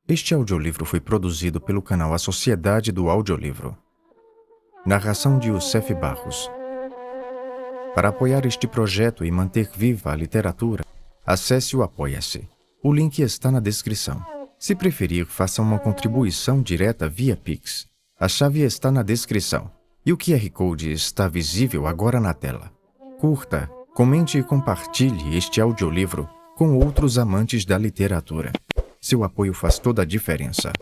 Este audiolivro foi produzido pelo canal A Sociedade do Audiolivro. Narração de Youssef Barros. Para apoiar este projeto e manter viva a literatura, acesse o Apoia-se. O link está na descrição. Se preferir, faça uma contribuição direta via Pix. A chave está na descrição. E o QR Code está visível agora na tela. Curta, comente e compartilhe este audiolivro com outros amantes da literatura. Seu apoio faz toda a diferença.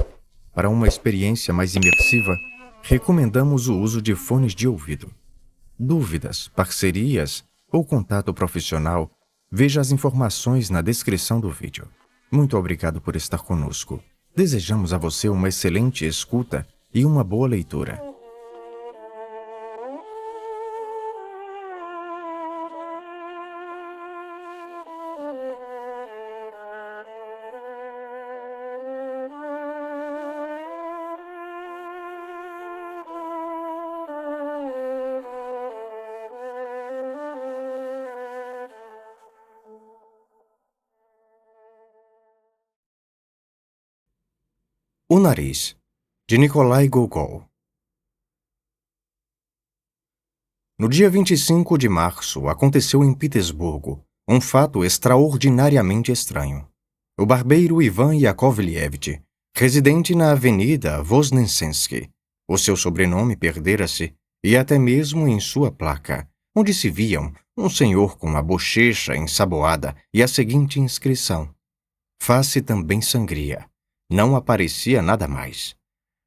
Para uma experiência mais imersiva, recomendamos o uso de fones de ouvido. Dúvidas, parcerias ou contato profissional, veja as informações na descrição do vídeo. Muito obrigado por estar conosco. Desejamos a você uma excelente escuta e uma boa leitura. O Nariz, de Nikolai Gogol. No dia 25 de março, aconteceu em Petersburgo um fato extraordinariamente estranho. O barbeiro Ivan Yakovlevich, residente na Avenida Voznesensky, o seu sobrenome perdera-se, e até mesmo em sua placa, onde se viam um senhor com a bochecha ensaboada e a seguinte inscrição: face também sangria. Não aparecia nada mais.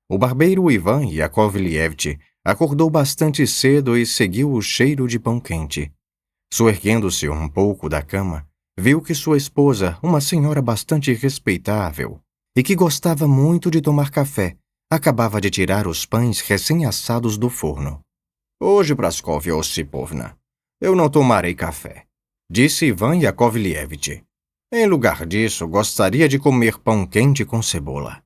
O barbeiro Ivan Yakovlevich acordou bastante cedo e seguiu o cheiro de pão quente. Soerguendo-se um pouco da cama, viu que sua esposa, uma senhora bastante respeitável e que gostava muito de tomar café, acabava de tirar os pães recém-assados do forno. Hoje, Praskovia Osipovna, eu não tomarei café, disse Ivan Yakovlevich. Em lugar disso, gostaria de comer pão quente com cebola.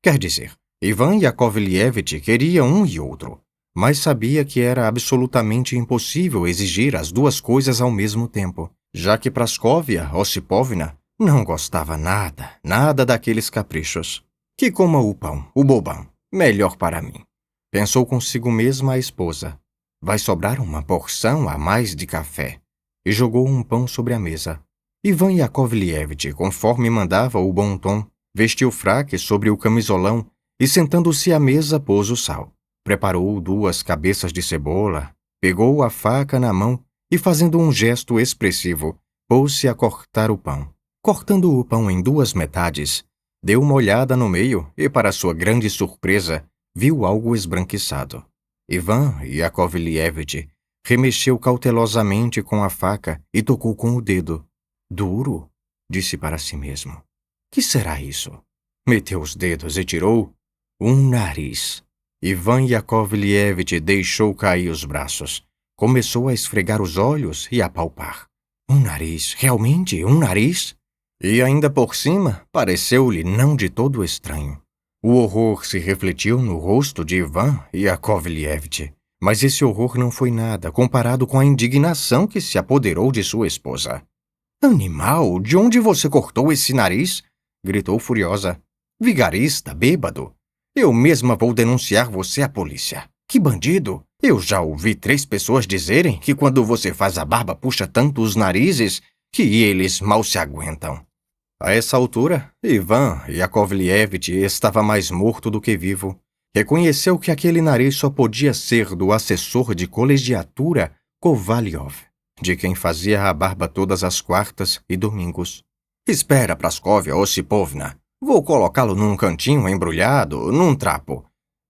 Quer dizer, Ivan Yakovlevich queria um e outro, mas sabia que era absolutamente impossível exigir as duas coisas ao mesmo tempo, já que Praskovia Osipovna não gostava nada daqueles caprichos. Que coma o pão, o bobão, melhor para mim. Pensou consigo mesma a esposa. Vai sobrar uma porção a mais de café. E jogou um pão sobre a mesa. Ivan Yakovlevich, conforme mandava o bom tom, vestiu o fraque sobre o camisolão e, sentando-se à mesa, pôs o sal. Preparou 2 cabeças de cebola, pegou a faca na mão e, fazendo um gesto expressivo, pôs-se a cortar o pão. Cortando o pão em 2 metades, deu uma olhada no meio e, para sua grande surpresa, viu algo esbranquiçado. Ivan Yakovlevich remexeu cautelosamente com a faca e tocou com o dedo. Duro, disse para si mesmo. Que será isso? Meteu os dedos e tirou um nariz. Ivan Yakovlevich deixou cair os braços. Começou a esfregar os olhos e a palpar. Um nariz, realmente um nariz? E ainda por cima, pareceu-lhe não de todo estranho. O horror se refletiu no rosto de Ivan Yakovlevich, mas esse horror não foi nada comparado com a indignação que se apoderou de sua esposa. Animal, de onde você cortou esse nariz? Gritou furiosa. Vigarista, bêbado. Eu mesma vou denunciar você à polícia. Que bandido! Eu já ouvi 3 pessoas dizerem que quando você faz a barba puxa tanto os narizes que eles mal se aguentam. A essa altura, Ivan Yakovlevich estava mais morto do que vivo. Reconheceu que aquele nariz só podia ser do assessor de colegiatura Kovalyov, de quem fazia a barba todas as quartas e domingos. Espera, Praskovia Osipovna. Vou colocá-lo num cantinho embrulhado, num trapo.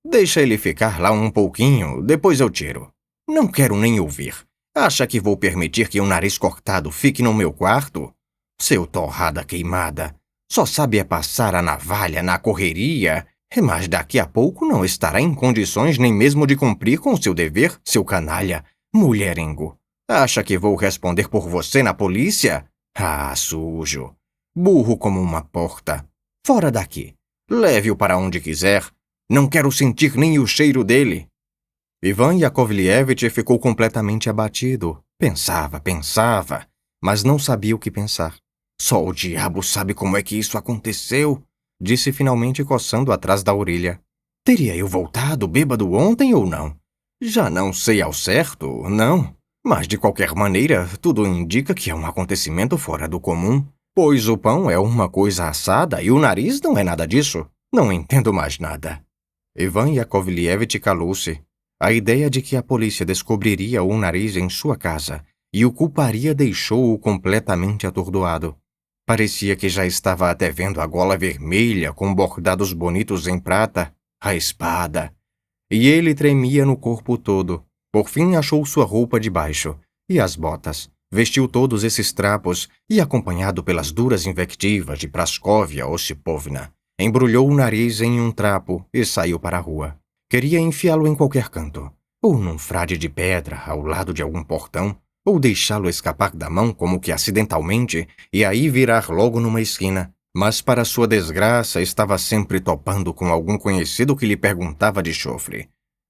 Deixa ele ficar lá um pouquinho, depois eu tiro. Não quero nem ouvir. Acha que vou permitir que um nariz cortado fique no meu quarto? Seu torrada queimada. Só sabe é passar a navalha na correria, mas daqui a pouco não estará em condições nem mesmo de cumprir com seu dever, seu canalha, mulherengo. Acha que vou responder por você na polícia? Ah, sujo. Burro como uma porta. Fora daqui. Leve-o para onde quiser. Não quero sentir nem o cheiro dele. Ivan Yakovlevich ficou completamente abatido. Pensava, mas não sabia o que pensar. Só o diabo sabe como é que isso aconteceu. disse finalmente coçando atrás da orelha. Teria eu voltado bêbado ontem ou não? Já não sei ao certo, não. Mas, de qualquer maneira, tudo indica que é um acontecimento fora do comum, pois o pão é uma coisa assada e o nariz não é nada disso. Não entendo mais nada. Ivan Yakovlevich calou-se. A ideia de que a polícia descobriria o nariz em sua casa e o culparia deixou-o completamente atordoado. Parecia que já estava até vendo a gola vermelha com bordados bonitos em prata, a espada. E ele tremia no corpo todo. Por fim achou sua roupa de baixo e as botas. Vestiu todos esses trapos e, acompanhado pelas duras invectivas de Praskovia Osipovna, embrulhou o nariz em um trapo e saiu para a rua. Queria enfiá-lo em qualquer canto, ou num frade de pedra ao lado de algum portão, ou deixá-lo escapar da mão como que acidentalmente e aí virar logo numa esquina. Mas, para sua desgraça, estava sempre topando com algum conhecido que lhe perguntava de chofre.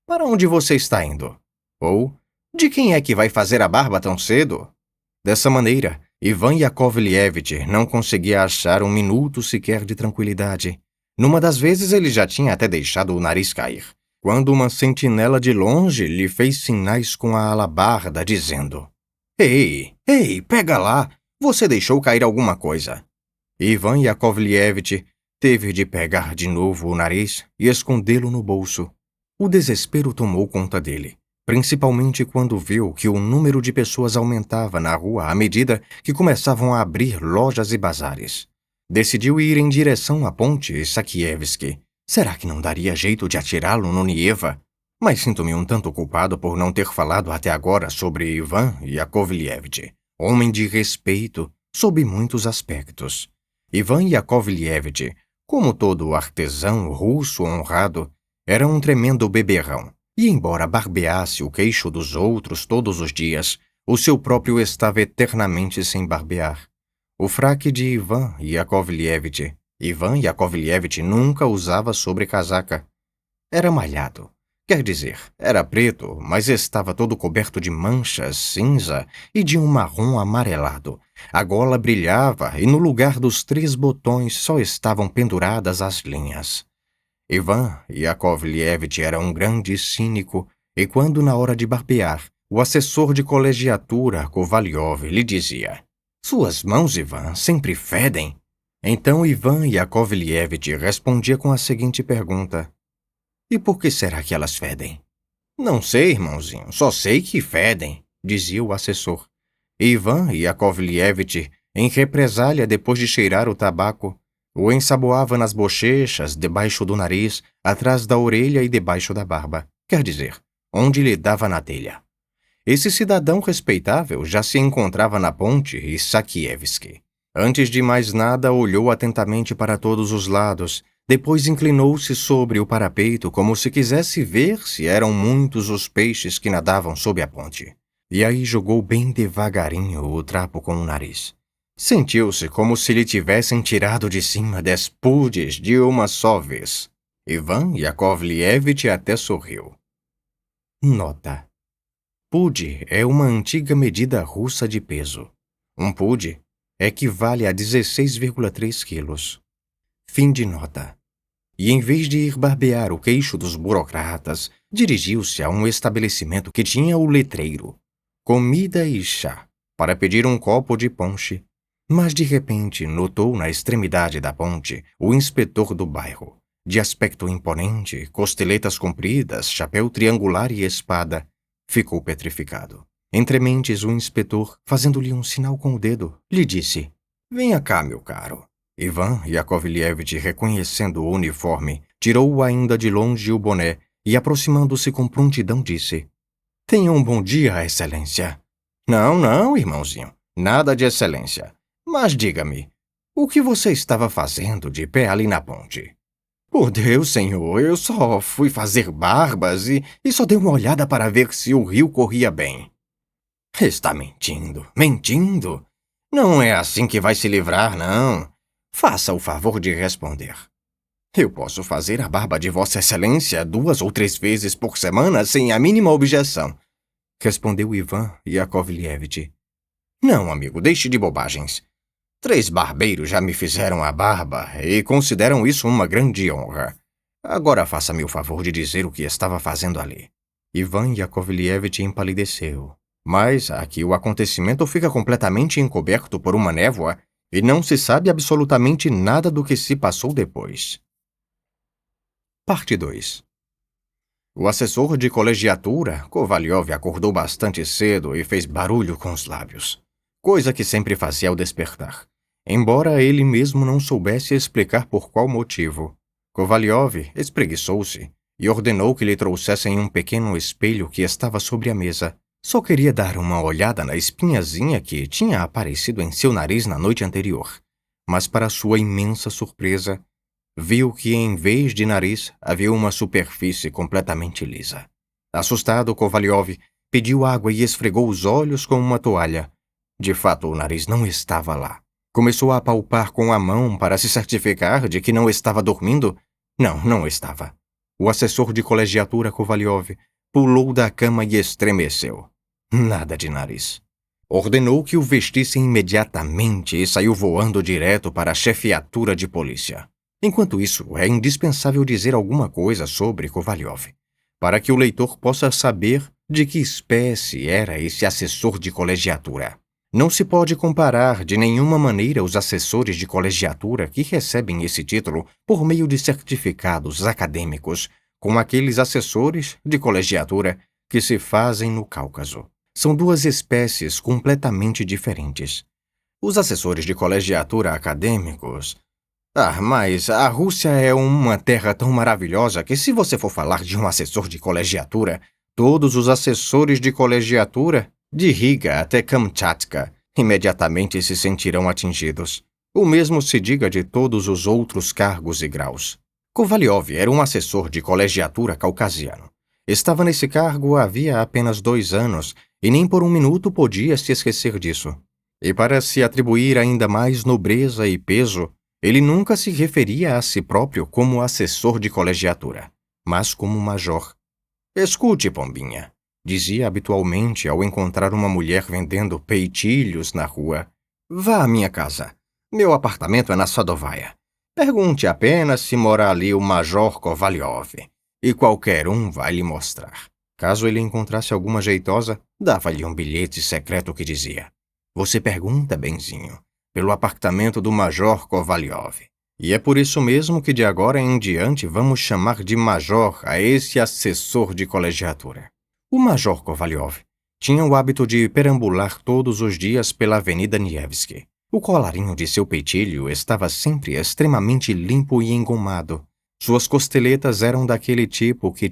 Para onde você está indo? Ou, de quem é que vai fazer a barba tão cedo? Dessa maneira, Ivan Yakovlevich não conseguia achar um minuto sequer de tranquilidade. Numa das vezes ele já tinha até deixado o nariz cair, quando uma sentinela de longe lhe fez sinais com a alabarda, dizendo: Ei, pega lá! Você deixou cair alguma coisa. Ivan Yakovlevich teve de pegar de novo o nariz e escondê-lo no bolso. O desespero tomou conta dele, principalmente quando viu que o número de pessoas aumentava na rua à medida que começavam a abrir lojas e bazares. Decidiu ir em direção à ponte Sakievsky. Será que não daria jeito de atirá-lo no Nieva? Mas sinto-me um tanto culpado por não ter falado até agora sobre Ivan Yakovlevich, homem de respeito sob muitos aspectos. Ivan Yakovlevich, como todo artesão russo honrado, era um tremendo beberrão, e embora barbeasse o queixo dos outros todos os dias, o seu próprio estava eternamente sem barbear. O fraque de Ivan Yakovlevich nunca usava sobrecasaca. Era malhado. Quer dizer, era preto, mas estava todo coberto de manchas cinza e de um marrom amarelado. A gola brilhava e no lugar dos 3 botões só estavam penduradas as linhas. Ivan Yakovlevich era um grande cínico e quando na hora de barbear, o assessor de colegiatura Kovalyov lhe dizia: Suas mãos, Ivan, sempre fedem. Então Ivan Yakovlevich respondia com a seguinte pergunta: E por que será que elas fedem? Não sei, irmãozinho, só sei que fedem, dizia o assessor. Ivan Yakovlevich, em represália depois de cheirar o tabaco, o ensaboava nas bochechas, debaixo do nariz, atrás da orelha e debaixo da barba, quer dizer, onde lhe dava na telha. Esse cidadão respeitável já se encontrava na ponte Sakievsky. Antes de mais nada, olhou atentamente para todos os lados, depois inclinou-se sobre o parapeito como se quisesse ver se eram muitos os peixes que nadavam sob a ponte. E aí jogou bem devagarinho o trapo com o nariz. Sentiu-se como se lhe tivessem tirado de cima 10 pudes de uma só vez. Ivan Yakovlevich até sorriu. Nota: Pude é uma antiga medida russa de peso. Um pude equivale a 16,3 quilos. Fim de nota. E em vez de ir barbear o queixo dos burocratas, dirigiu-se a um estabelecimento que tinha o letreiro Comida e chá, para pedir um copo de ponche. Mas de repente notou na extremidade da ponte o inspetor do bairro, de aspecto imponente, costeletas compridas, chapéu triangular e espada. Ficou petrificado. Entre mentes, o inspetor, fazendo-lhe um sinal com o dedo, lhe disse: Venha cá, meu caro. Ivan Yakovlevich, reconhecendo o uniforme, tirou ainda de longe o boné e, aproximando-se com prontidão, disse: Tenha um bom dia, excelência. Não, irmãozinho, nada de excelência. Mas diga-me, o que você estava fazendo de pé ali na ponte? Por Deus, senhor, eu só fui fazer barbas e só dei uma olhada para ver se o rio corria bem. Está mentindo. Não é assim que vai se livrar, não. Faça o favor de responder. Eu posso fazer a barba de Vossa Excelência 2 ou 3 vezes por semana sem a mínima objeção, respondeu Ivan Yakovlevich. Não, amigo, deixe de bobagens. 3 barbeiros já me fizeram a barba e consideram isso uma grande honra. Agora faça-me o favor de dizer o que estava fazendo ali. Ivan Yakovlevich empalideceu. Mas aqui o acontecimento fica completamente encoberto por uma névoa e não se sabe absolutamente nada do que se passou depois. Parte 2. O assessor de colegiatura, Kovalyov, acordou bastante cedo e fez barulho com os lábios, coisa que sempre fazia ao despertar, embora ele mesmo não soubesse explicar por qual motivo. Kovalyov espreguiçou-se e ordenou que lhe trouxessem um pequeno espelho que estava sobre a mesa. Só queria dar uma olhada na espinhazinha que tinha aparecido em seu nariz na noite anterior, mas para sua imensa surpresa, viu que em vez de nariz havia uma superfície completamente lisa. Assustado, Kovalyov pediu água e esfregou os olhos com uma toalha. De fato, o nariz não estava lá. Começou a apalpar com a mão para se certificar de que não estava dormindo. Não estava. O assessor de colegiatura, Kovalyov, pulou da cama e estremeceu. Nada de nariz. Ordenou que o vestissem imediatamente e saiu voando direto para a chefiatura de polícia. Enquanto isso, é indispensável dizer alguma coisa sobre Kovalyov, para que o leitor possa saber de que espécie era esse assessor de colegiatura. Não se pode comparar de nenhuma maneira os assessores de colegiatura que recebem esse título por meio de certificados acadêmicos com aqueles assessores de colegiatura que se fazem no Cáucaso. São duas espécies completamente diferentes. Os assessores de colegiatura acadêmicos... mas a Rússia é uma terra tão maravilhosa que se você for falar de um assessor de colegiatura, todos os assessores de colegiatura, de Riga até Kamchatka, imediatamente se sentirão atingidos. O mesmo se diga de todos os outros cargos e graus. Kovalyov era um assessor de colegiatura caucasiano. Estava nesse cargo havia apenas 2 anos e nem por um minuto podia se esquecer disso. E para se atribuir ainda mais nobreza e peso, ele nunca se referia a si próprio como assessor de colegiatura, mas como major. Escute, pombinha, dizia habitualmente ao encontrar uma mulher vendendo peitilhos na rua. Vá à minha casa. Meu apartamento é na Sadovaia. Pergunte apenas se mora ali o Major Kovalyov, e qualquer um vai lhe mostrar. Caso ele encontrasse alguma jeitosa, dava-lhe um bilhete secreto que dizia: Você pergunta, benzinho, pelo apartamento do Major Kovalyov. E é por isso mesmo que de agora em diante vamos chamar de Major a esse assessor de colegiatura. O Major Kovalyov tinha o hábito de perambular todos os dias pela Avenida Nevsky. O colarinho de seu peitilho estava sempre extremamente limpo e engomado. Suas costeletas eram daquele tipo que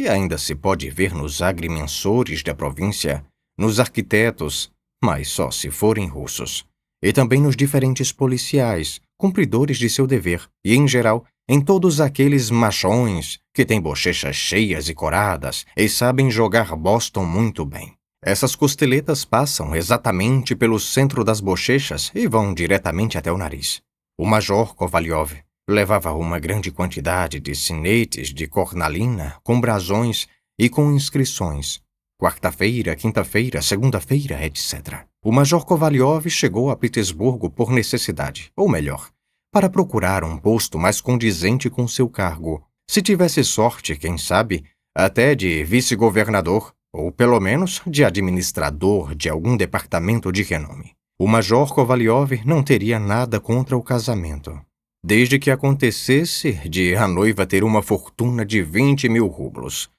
ainda se pode ver nos agrimensores da província, nos arquitetos, mas só se forem russos, e também nos diferentes policiais, cumpridores de seu dever, e, em geral, em todos aqueles machões que têm bochechas cheias e coradas e sabem jogar Boston muito bem. Essas costeletas passam exatamente pelo centro das bochechas e vão diretamente até o nariz. O Major Kovalyov levava uma grande quantidade de sinetes de cornalina com brasões e com inscrições. Quarta-feira, quinta-feira, segunda-feira, etc. O Major Kovalyov chegou a Petersburgo por necessidade, ou melhor, para procurar um posto mais condizente com seu cargo. Se tivesse sorte, quem sabe, até de vice-governador, ou pelo menos de administrador de algum departamento de renome. O Major Kovalyov não teria nada contra o casamento, desde que acontecesse de a noiva ter uma fortuna de 20.000 rublos.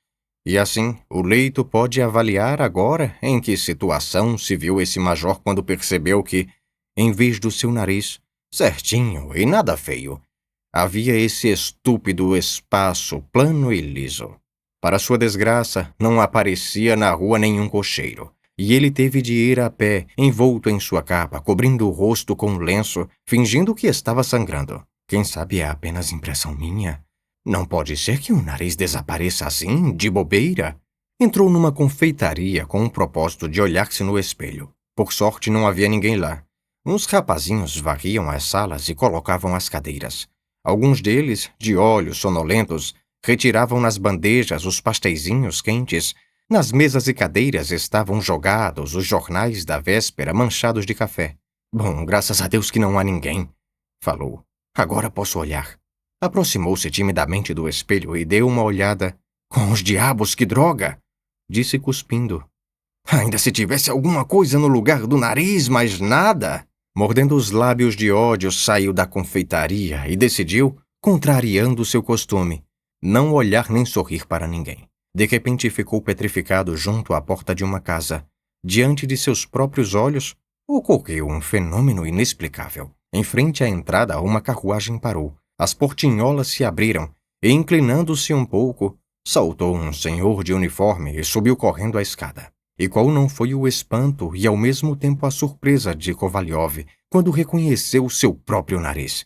E assim, o leito pode avaliar agora em que situação se viu esse major quando percebeu que, em vez do seu nariz, certinho e nada feio, havia esse estúpido espaço plano e liso. Para sua desgraça, não aparecia na rua nenhum cocheiro, e ele teve de ir a pé, envolto em sua capa, cobrindo o rosto com um lenço, fingindo que estava sangrando. Quem sabe é apenas impressão minha? Não pode ser que o nariz desapareça assim, de bobeira. Entrou numa confeitaria com o propósito de olhar-se no espelho. Por sorte, não havia ninguém lá. Uns rapazinhos varriam as salas e colocavam as cadeiras. Alguns deles, de olhos sonolentos, retiravam nas bandejas os pasteizinhos quentes, Nas mesas e cadeiras estavam jogados os jornais da véspera manchados de café. Bom, graças a Deus que não há ninguém, falou. Agora posso olhar. Aproximou-se timidamente do espelho e deu uma olhada. Com os diabos, que droga! Disse cuspindo. Ainda se tivesse alguma coisa no lugar do nariz, mas nada. Mordendo os lábios de ódio, saiu da confeitaria e decidiu, contrariando seu costume, não olhar nem sorrir para ninguém. De repente ficou petrificado junto à porta de uma casa. Diante de seus próprios olhos, ocorreu um fenômeno inexplicável. Em frente à entrada, uma carruagem parou. As portinholas se abriram e, inclinando-se um pouco, saltou um senhor de uniforme e subiu correndo a escada. E qual não foi o espanto e, ao mesmo tempo, a surpresa de Kovalyov quando reconheceu seu próprio nariz.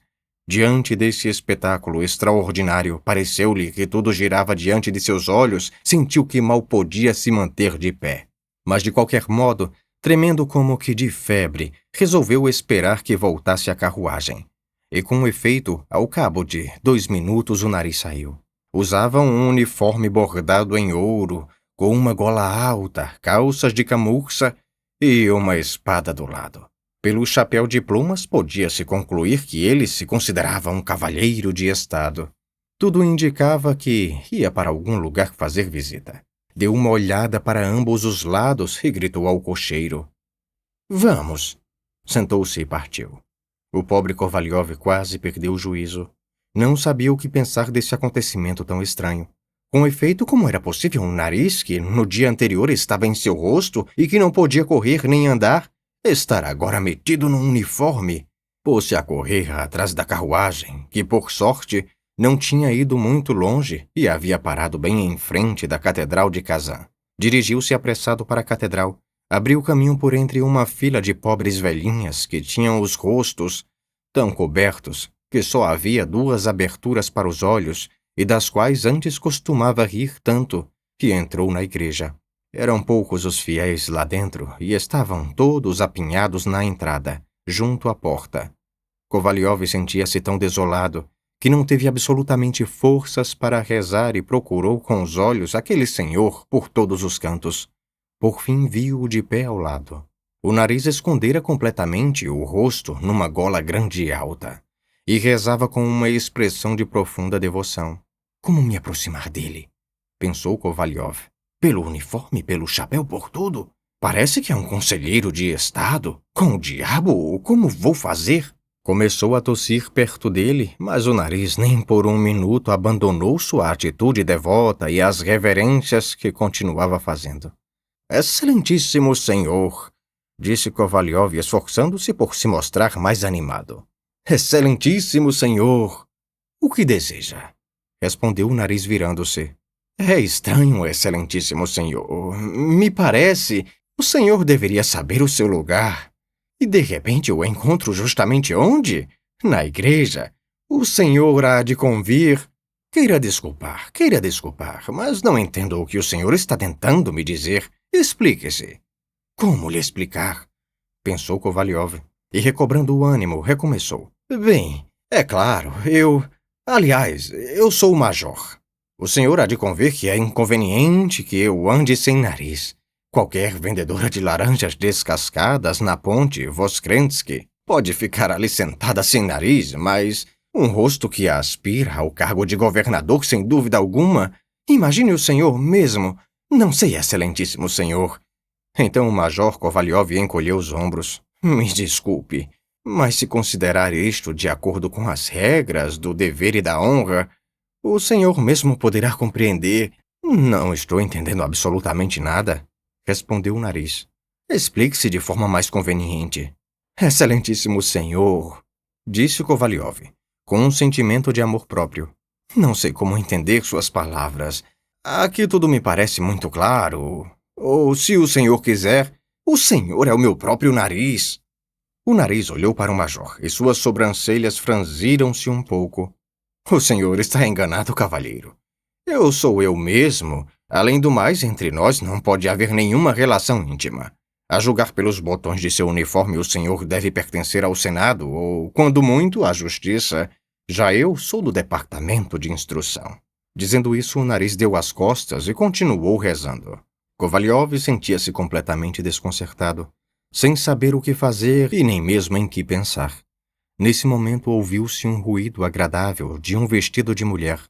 Diante desse espetáculo extraordinário, pareceu-lhe que tudo girava diante de seus olhos, sentiu que mal podia se manter de pé. Mas, de qualquer modo, tremendo como que de febre, resolveu esperar que voltasse a carruagem. E, com efeito, ao cabo de 2 minutos o nariz saiu. Usava um uniforme bordado em ouro, com uma gola alta, calças de camurça e uma espada do lado. Pelo chapéu de plumas, podia-se concluir que ele se considerava um cavalheiro de estado. Tudo indicava que ia para algum lugar fazer visita. Deu uma olhada para ambos os lados e gritou ao cocheiro. Vamos! Sentou-se e partiu. O pobre Kovalyov quase perdeu o juízo. Não sabia o que pensar desse acontecimento tão estranho. Com efeito, como era possível um nariz que no dia anterior estava em seu rosto e que não podia correr nem andar, estar agora metido num uniforme? Pôs-se a correr atrás da carruagem, que, por sorte, não tinha ido muito longe e havia parado bem em frente da Catedral de Kazan. Dirigiu-se apressado para a catedral, abriu caminho por entre uma fila de pobres velhinhas que tinham os rostos tão cobertos que só havia 2 aberturas para os olhos e das quais antes costumava rir tanto, que entrou na igreja. Eram poucos os fiéis lá dentro e estavam todos apinhados na entrada, junto à porta. Kovalyov sentia-se tão desolado que não teve absolutamente forças para rezar e procurou com os olhos aquele senhor por todos os cantos. Por fim viu-o de pé ao lado. O nariz escondera completamente o rosto numa gola grande e alta, e rezava com uma expressão de profunda devoção. Como me aproximar dele? Pensou Kovalyov. Pelo uniforme, pelo chapéu, por tudo. Parece que é um conselheiro de estado. Com o diabo, como vou fazer? Começou a tossir perto dele, mas o nariz nem por um minuto abandonou sua atitude devota e as reverências que continuava fazendo. Excelentíssimo senhor, disse Kovalyov, esforçando-se por se mostrar mais animado. Excelentíssimo senhor! O que deseja? Respondeu o nariz virando-se. É estranho, excelentíssimo senhor. Me parece, o senhor deveria saber o seu lugar. E de repente o encontro justamente onde? Na igreja. O senhor há de convir. Queira desculpar, mas não entendo o que o senhor está tentando me dizer. Explique-se. Como lhe explicar? Pensou Kovalyov, e recobrando o ânimo, recomeçou. Bem, é claro, Aliás, eu sou o major. O senhor há de convir que é inconveniente que eu ande sem nariz. Qualquer vendedora de laranjas descascadas na ponte Voskrensky pode ficar ali sentada sem nariz, mas um rosto que aspira ao cargo de governador sem dúvida alguma. Imagine o senhor mesmo. Não sei, excelentíssimo senhor. Então o major Kovalyov encolheu os ombros. Me desculpe, mas se considerar isto de acordo com as regras do dever e da honra, o senhor mesmo poderá compreender. Não estou entendendo absolutamente nada, respondeu o nariz. Explique-se de forma mais conveniente. Excelentíssimo senhor, disse Kovalyov, com um sentimento de amor próprio. Não sei como entender suas palavras. Aqui tudo me parece muito claro. Ou, se o senhor quiser, o senhor é o meu próprio nariz. O nariz olhou para o major e suas sobrancelhas franziram-se um pouco. O senhor está enganado, cavalheiro. Eu sou eu mesmo. Além do mais, entre nós não pode haver nenhuma relação íntima. A julgar pelos botões de seu uniforme, o senhor deve pertencer ao Senado ou, quando muito, à Justiça. Já eu sou do Departamento de Instrução. Dizendo isso, o nariz deu as costas e continuou rezando. Kovalyov sentia-se completamente desconcertado, sem saber o que fazer e nem mesmo em que pensar. Nesse momento ouviu-se um ruído agradável de um vestido de mulher.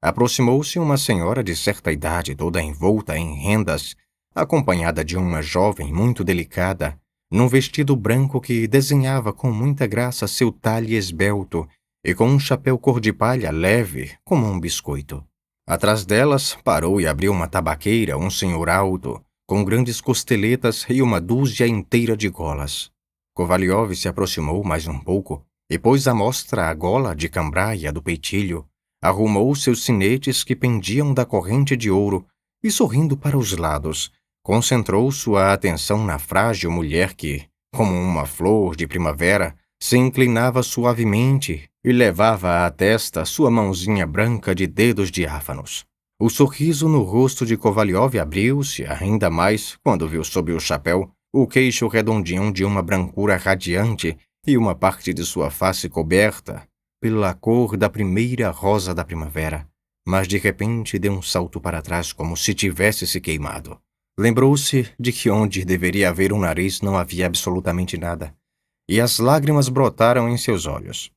Aproximou-se uma senhora de certa idade, toda envolta em rendas, acompanhada de uma jovem muito delicada, num vestido branco que desenhava com muita graça seu talhe esbelto e com um chapéu cor de palha leve como um biscoito. Atrás delas parou e abriu uma tabaqueira um senhor alto, com grandes costeletas e uma dúzia inteira de golas. Kovalyov se aproximou mais um pouco e pôs à mostra a gola de cambraia do peitilho, arrumou seus sinetes que pendiam da corrente de ouro e, sorrindo para os lados, concentrou sua atenção na frágil mulher que, como uma flor de primavera, se inclinava suavemente e levava à testa sua mãozinha branca de dedos diáfanos. O sorriso no rosto de Kovalyov abriu-se ainda mais quando viu sob o chapéu o queixo redondinho de uma brancura radiante e uma parte de sua face coberta pela cor da primeira rosa da primavera. Mas de repente deu um salto para trás como se tivesse se queimado. Lembrou-se de que onde deveria haver um nariz não havia absolutamente nada, e as lágrimas brotaram em seus olhos.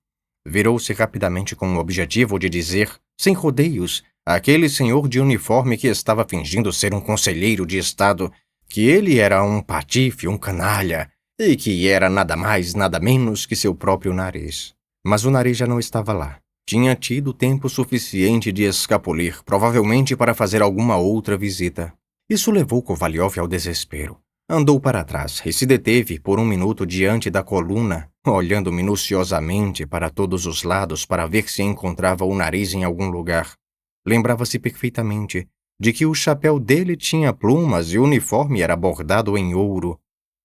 Virou-se rapidamente com o objetivo de dizer, sem rodeios, àquele senhor de uniforme que estava fingindo ser um conselheiro de Estado, que ele era um patife, um canalha, e que era nada mais, nada menos que seu próprio nariz. Mas o nariz já não estava lá. Tinha tido tempo suficiente de escapulir, provavelmente para fazer alguma outra visita. Isso levou Kovalyov ao desespero. Andou para trás e se deteve por um minuto diante da coluna, olhando minuciosamente para todos os lados para ver se encontrava o nariz em algum lugar. Lembrava-se perfeitamente de que o chapéu dele tinha plumas e o uniforme era bordado em ouro,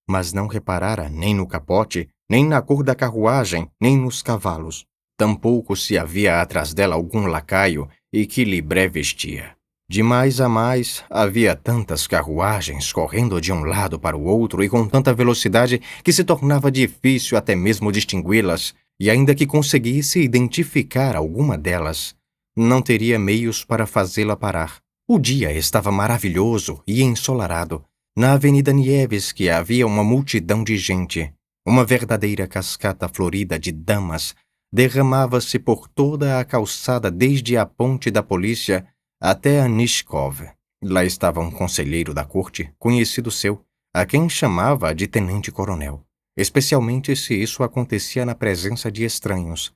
mas não reparara nem no capote, nem na cor da carruagem, nem nos cavalos. Tampouco se havia atrás dela algum lacaio e que lhe brevestia. De mais a mais, havia tantas carruagens correndo de um lado para o outro e com tanta velocidade que se tornava difícil até mesmo distingui-las, e ainda que conseguisse identificar alguma delas, não teria meios para fazê-la parar. O dia estava maravilhoso e ensolarado. Na Avenida Nevsky havia uma multidão de gente. Uma verdadeira cascata florida de damas derramava-se por toda a calçada desde a ponte da polícia até a Nishkov. Lá estava um conselheiro da corte, conhecido seu, a quem chamava de tenente-coronel, especialmente se isso acontecia na presença de estranhos.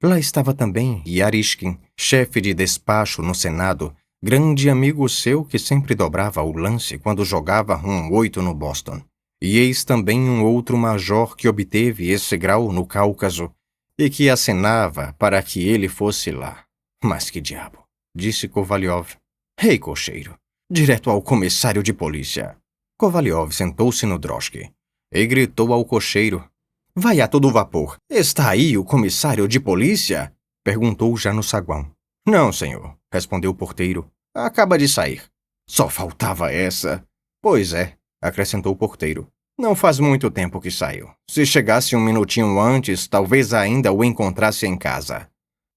Lá estava também Yarishkin, chefe de despacho no Senado, grande amigo seu que sempre dobrava o lance quando jogava um 8 no Boston. E eis também um outro major que obteve esse grau no Cáucaso e que acenava para que ele fosse lá. Mas que diabo, disse Kovalyov. Ei, cocheiro, direto ao comissário de polícia. Kovalyov sentou-se no droshky e gritou ao cocheiro. Vai a todo vapor. Está aí o comissário de polícia? Perguntou já no saguão. Não, senhor, respondeu o porteiro. Acaba de sair. Só faltava essa. Pois é, acrescentou o porteiro. Não faz muito tempo que saiu. Se chegasse um minutinho antes, talvez ainda o encontrasse em casa.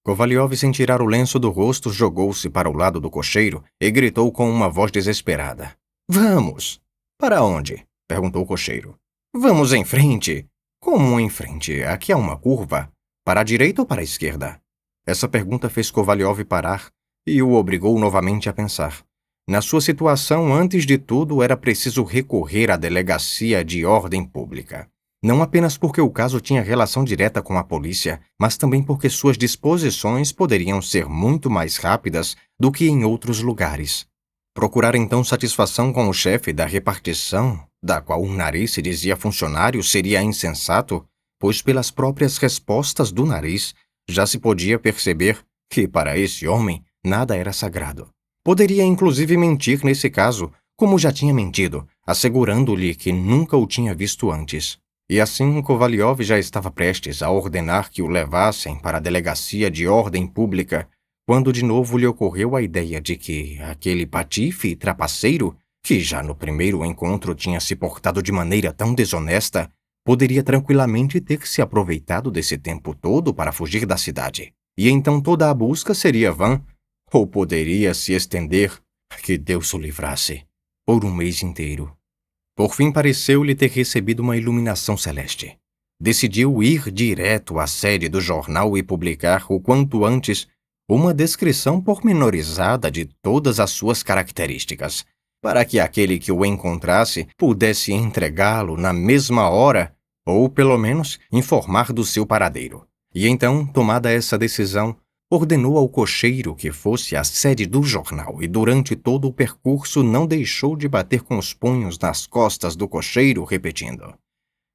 Kovalyov, sem tirar o lenço do rosto, jogou-se para o lado do cocheiro e gritou com uma voz desesperada. Vamos! Para onde? Perguntou o cocheiro. Vamos em frente. Como em frente? Aqui há uma curva. Para a direita ou para a esquerda? Essa pergunta fez Kovalyov parar e o obrigou novamente a pensar. Na sua situação, antes de tudo, era preciso recorrer à delegacia de ordem pública. Não apenas porque o caso tinha relação direta com a polícia, mas também porque suas disposições poderiam ser muito mais rápidas do que em outros lugares. Procurar então satisfação com o chefe da repartição, da qual o nariz se dizia funcionário, seria insensato, pois pelas próprias respostas do nariz já se podia perceber que, para esse homem, nada era sagrado. Poderia inclusive mentir nesse caso, como já tinha mentido, assegurando-lhe que nunca o tinha visto antes. E assim Kovalyov já estava prestes a ordenar que o levassem para a delegacia de ordem pública, quando de novo lhe ocorreu a ideia de que aquele patife trapaceiro, que já no primeiro encontro tinha se portado de maneira tão desonesta, poderia tranquilamente ter se aproveitado desse tempo todo para fugir da cidade. E então toda a busca seria vã, ou poderia se estender, que Deus o livrasse. por um mês inteiro. Por fim pareceu-lhe ter recebido uma iluminação celeste. Decidiu ir direto à sede do jornal e publicar o quanto antes uma descrição pormenorizada de todas as suas características, para que aquele que o encontrasse pudesse entregá-lo na mesma hora ou, pelo menos, informar do seu paradeiro. E então, tomada essa decisão, ordenou ao cocheiro que fosse à sede do jornal e durante todo o percurso não deixou de bater com os punhos nas costas do cocheiro, repetindo: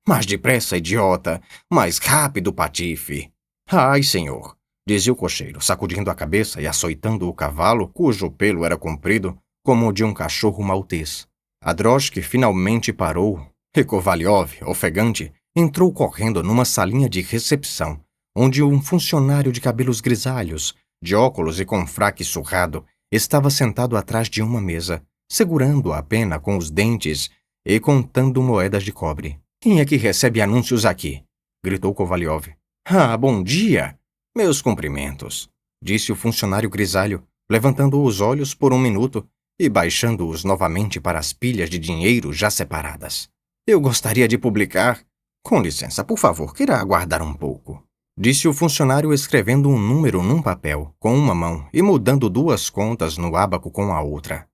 "Mais depressa, idiota! Mais rápido, patife!" "Ai, senhor!" dizia o cocheiro, sacudindo a cabeça e açoitando o cavalo, cujo pelo era comprido, como o de um cachorro maltês. A droschke finalmente parou e Kovalyov, ofegante, entrou correndo numa salinha de recepção, onde um funcionário de cabelos grisalhos, de óculos e com fraque surrado, estava sentado atrás de uma mesa, segurando a pena com os dentes e contando moedas de cobre. "Quem é que recebe anúncios aqui?" gritou Kovalyov. "Ah, bom dia! Meus cumprimentos", disse o funcionário grisalho, levantando os olhos por um minuto e baixando-os novamente para as pilhas de dinheiro já separadas. "Eu gostaria de publicar." "Com licença, por favor, queira aguardar um pouco", disse o funcionário escrevendo um número num papel com uma mão e mudando duas contas no ábaco com a outra.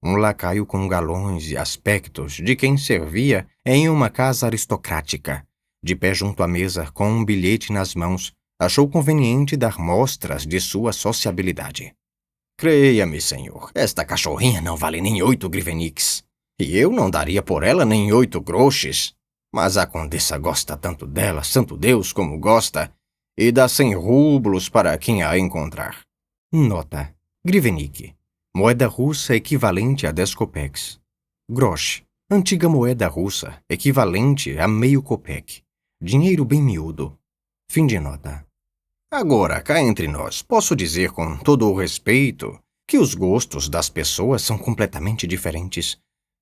Um lacaio com galões e aspectos de quem servia em uma casa aristocrática, de pé junto à mesa com um bilhete nas mãos, achou conveniente dar mostras de sua sociabilidade. "Creia-me, senhor, esta cachorrinha não vale nem 8 griveniks, e eu não daria por ela nem 8 groches. Mas a condessa gosta tanto dela, santo Deus, como gosta, e dá 100 rublos para quem a encontrar." Nota: grivenik, moeda russa equivalente a 10 kopecks. Grosch, antiga moeda russa, equivalente a meio kopek. Dinheiro bem miúdo. Fim de nota. Agora, cá entre nós, posso dizer com todo o respeito que os gostos das pessoas são completamente diferentes.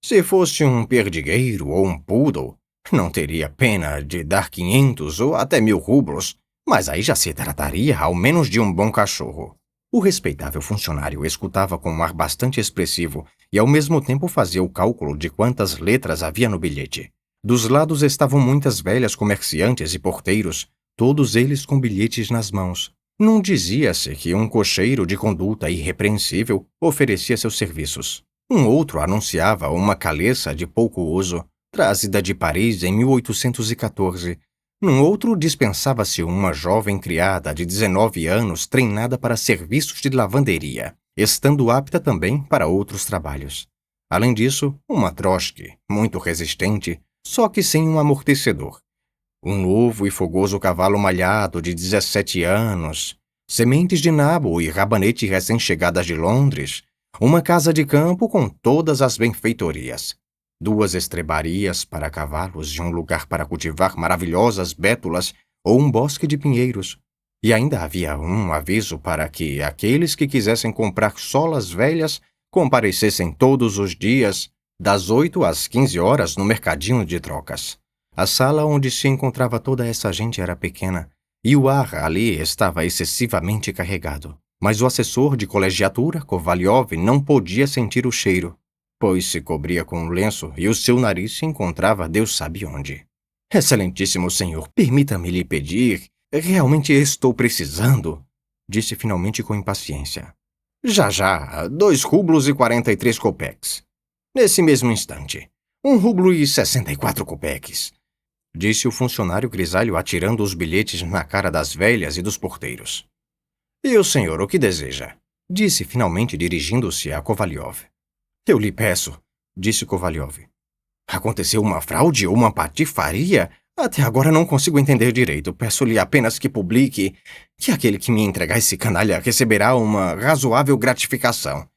Se fosse um perdigueiro ou um poodle, não teria pena de dar 500 ou até 1000 rublos, mas aí já se trataria ao menos de um bom cachorro. O respeitável funcionário escutava com um ar bastante expressivo e ao mesmo tempo fazia o cálculo de quantas letras havia no bilhete. Dos lados estavam muitas velhas comerciantes e porteiros, todos eles com bilhetes nas mãos. Não dizia-se que um cocheiro de conduta irrepreensível oferecia seus serviços. Um outro anunciava uma caleça de pouco uso, trazida de Paris em 1814. Num outro dispensava-se uma jovem criada de 19 anos treinada para serviços de lavanderia, estando apta também para outros trabalhos. Além disso, uma droschke, muito resistente, só que sem um amortecedor. Um novo e fogoso cavalo malhado de 17 anos, sementes de nabo e rabanete recém-chegadas de Londres, uma casa de campo com todas as benfeitorias, 2 estrebarias para cavalos e um lugar para cultivar maravilhosas bétulas ou um bosque de pinheiros. E ainda havia um aviso para que aqueles que quisessem comprar solas velhas comparecessem todos os dias, das 8 às 15 horas, no mercadinho de trocas. A sala onde se encontrava toda essa gente era pequena, e o ar ali estava excessivamente carregado. Mas o assessor de colegiatura, Kovalyov, não podia sentir o cheiro, pois se cobria com um lenço e o seu nariz se encontrava Deus sabe onde. "Excelentíssimo senhor, permita-me lhe pedir, realmente estou precisando", disse finalmente com impaciência. Já, 2 rublos e 43 kopecks. Nesse mesmo instante, 1 rublo e 64 kopecks. Disse o funcionário grisalho atirando os bilhetes na cara das velhas e dos porteiros. "E o senhor o que deseja?" disse finalmente dirigindo-se a Kovalyov. "Eu lhe peço", disse Kovalyov. "Aconteceu uma fraude ou uma patifaria? Até agora não consigo entender direito. Peço-lhe apenas que publique que aquele que me entregar esse canalha receberá uma razoável gratificação.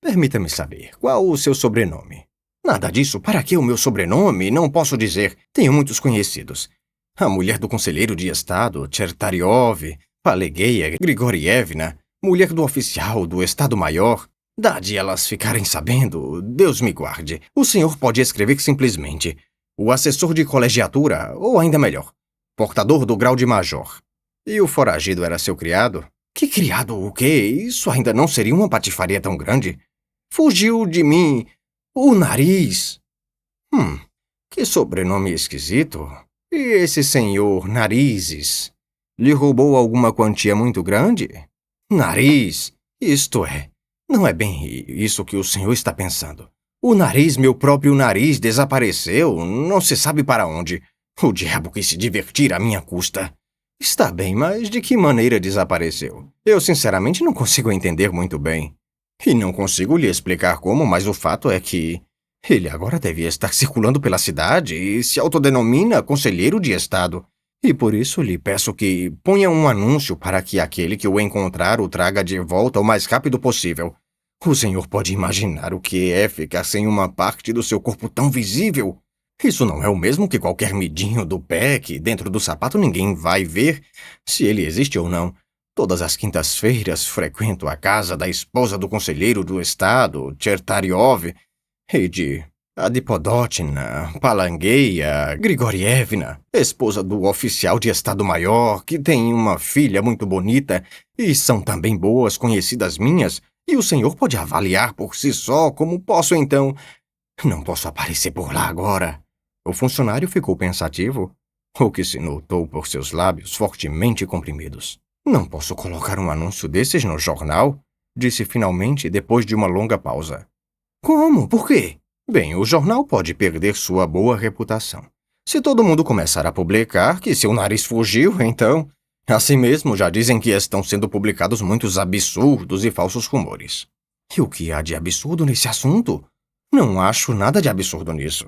Permita-me saber, qual o seu sobrenome?" "Nada disso. Para que o meu sobrenome? Não posso dizer. Tenho muitos conhecidos. A mulher do conselheiro de Estado, Chertaryov, Palegueia Grigorievna, mulher do oficial do Estado-Maior. Dá de elas ficarem sabendo, Deus me guarde. O senhor pode escrever simplesmente o assessor de colegiatura, ou ainda melhor, portador do grau de major. E o foragido era seu criado?" "Que criado o quê? Isso ainda não seria uma patifaria tão grande. Fugiu de mim O Nariz! Que sobrenome esquisito. E esse senhor Narizes? Lhe roubou alguma quantia muito grande? Nariz! Isto é, não é bem isso que o senhor está pensando. O nariz, meu próprio nariz, desapareceu, não se sabe para onde. O diabo quis se divertir à minha custa. Está bem, mas de que maneira desapareceu? Eu sinceramente não consigo entender muito bem. E não consigo lhe explicar como, mas o fato é que ele agora deve estar circulando pela cidade e se autodenomina conselheiro de Estado. E por isso lhe peço que ponha um anúncio para que aquele que o encontrar o traga de volta o mais rápido possível. O senhor pode imaginar o que é ficar sem uma parte do seu corpo tão visível? Isso não é o mesmo que qualquer midinho do pé que dentro do sapato ninguém vai ver se ele existe ou não. Todas as quintas-feiras frequento a casa da esposa do conselheiro do Estado, Chertariov, e de Adipodotina, Palangueia, Grigorievna, esposa do oficial de Estado-Maior, que tem uma filha muito bonita, e são também boas conhecidas minhas, e o senhor pode avaliar por si só como posso então. Não posso aparecer por lá agora. O funcionário ficou pensativo, o que se notou por seus lábios fortemente comprimidos. Não posso colocar um anúncio desses no jornal? Disse finalmente depois de uma longa pausa. Como? Por quê? Bem, o jornal pode perder sua boa reputação. Se todo mundo começar a publicar que seu nariz fugiu, então... Assim mesmo, já dizem que estão sendo publicados muitos absurdos e falsos rumores. E o que há de absurdo nesse assunto? Não acho nada de absurdo nisso.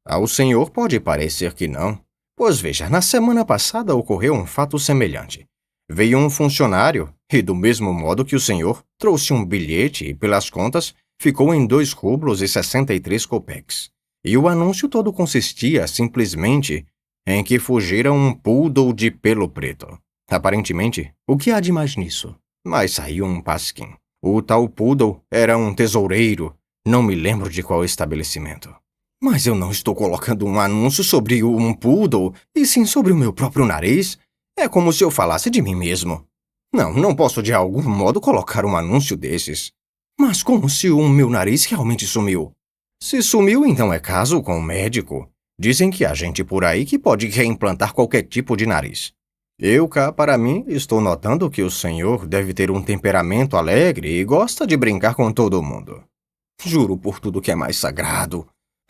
Ao senhor pode parecer que não. Pois veja, na semana passada ocorreu um fato semelhante. Veio um funcionário e, do mesmo modo que o senhor, trouxe um bilhete e, pelas contas, ficou em 2 rublos e 63 copeques. E o anúncio todo consistia, simplesmente, em que fugira um poodle de pelo preto. Aparentemente, o que há de mais nisso? Mas saiu um pasquim. O tal poodle era um tesoureiro, não me lembro de qual estabelecimento. Mas eu não estou colocando um anúncio sobre um poodle, e sim sobre o meu próprio nariz. É como se eu falasse de mim mesmo. Não posso de algum modo colocar um anúncio desses. Mas como se o meu nariz realmente sumiu? Se sumiu, então é caso com o médico. Dizem que há gente por aí que pode reimplantar qualquer tipo de nariz. Eu cá, para mim, estou notando que o senhor deve ter um temperamento alegre e gosta de brincar com todo mundo. Juro por tudo que é mais sagrado.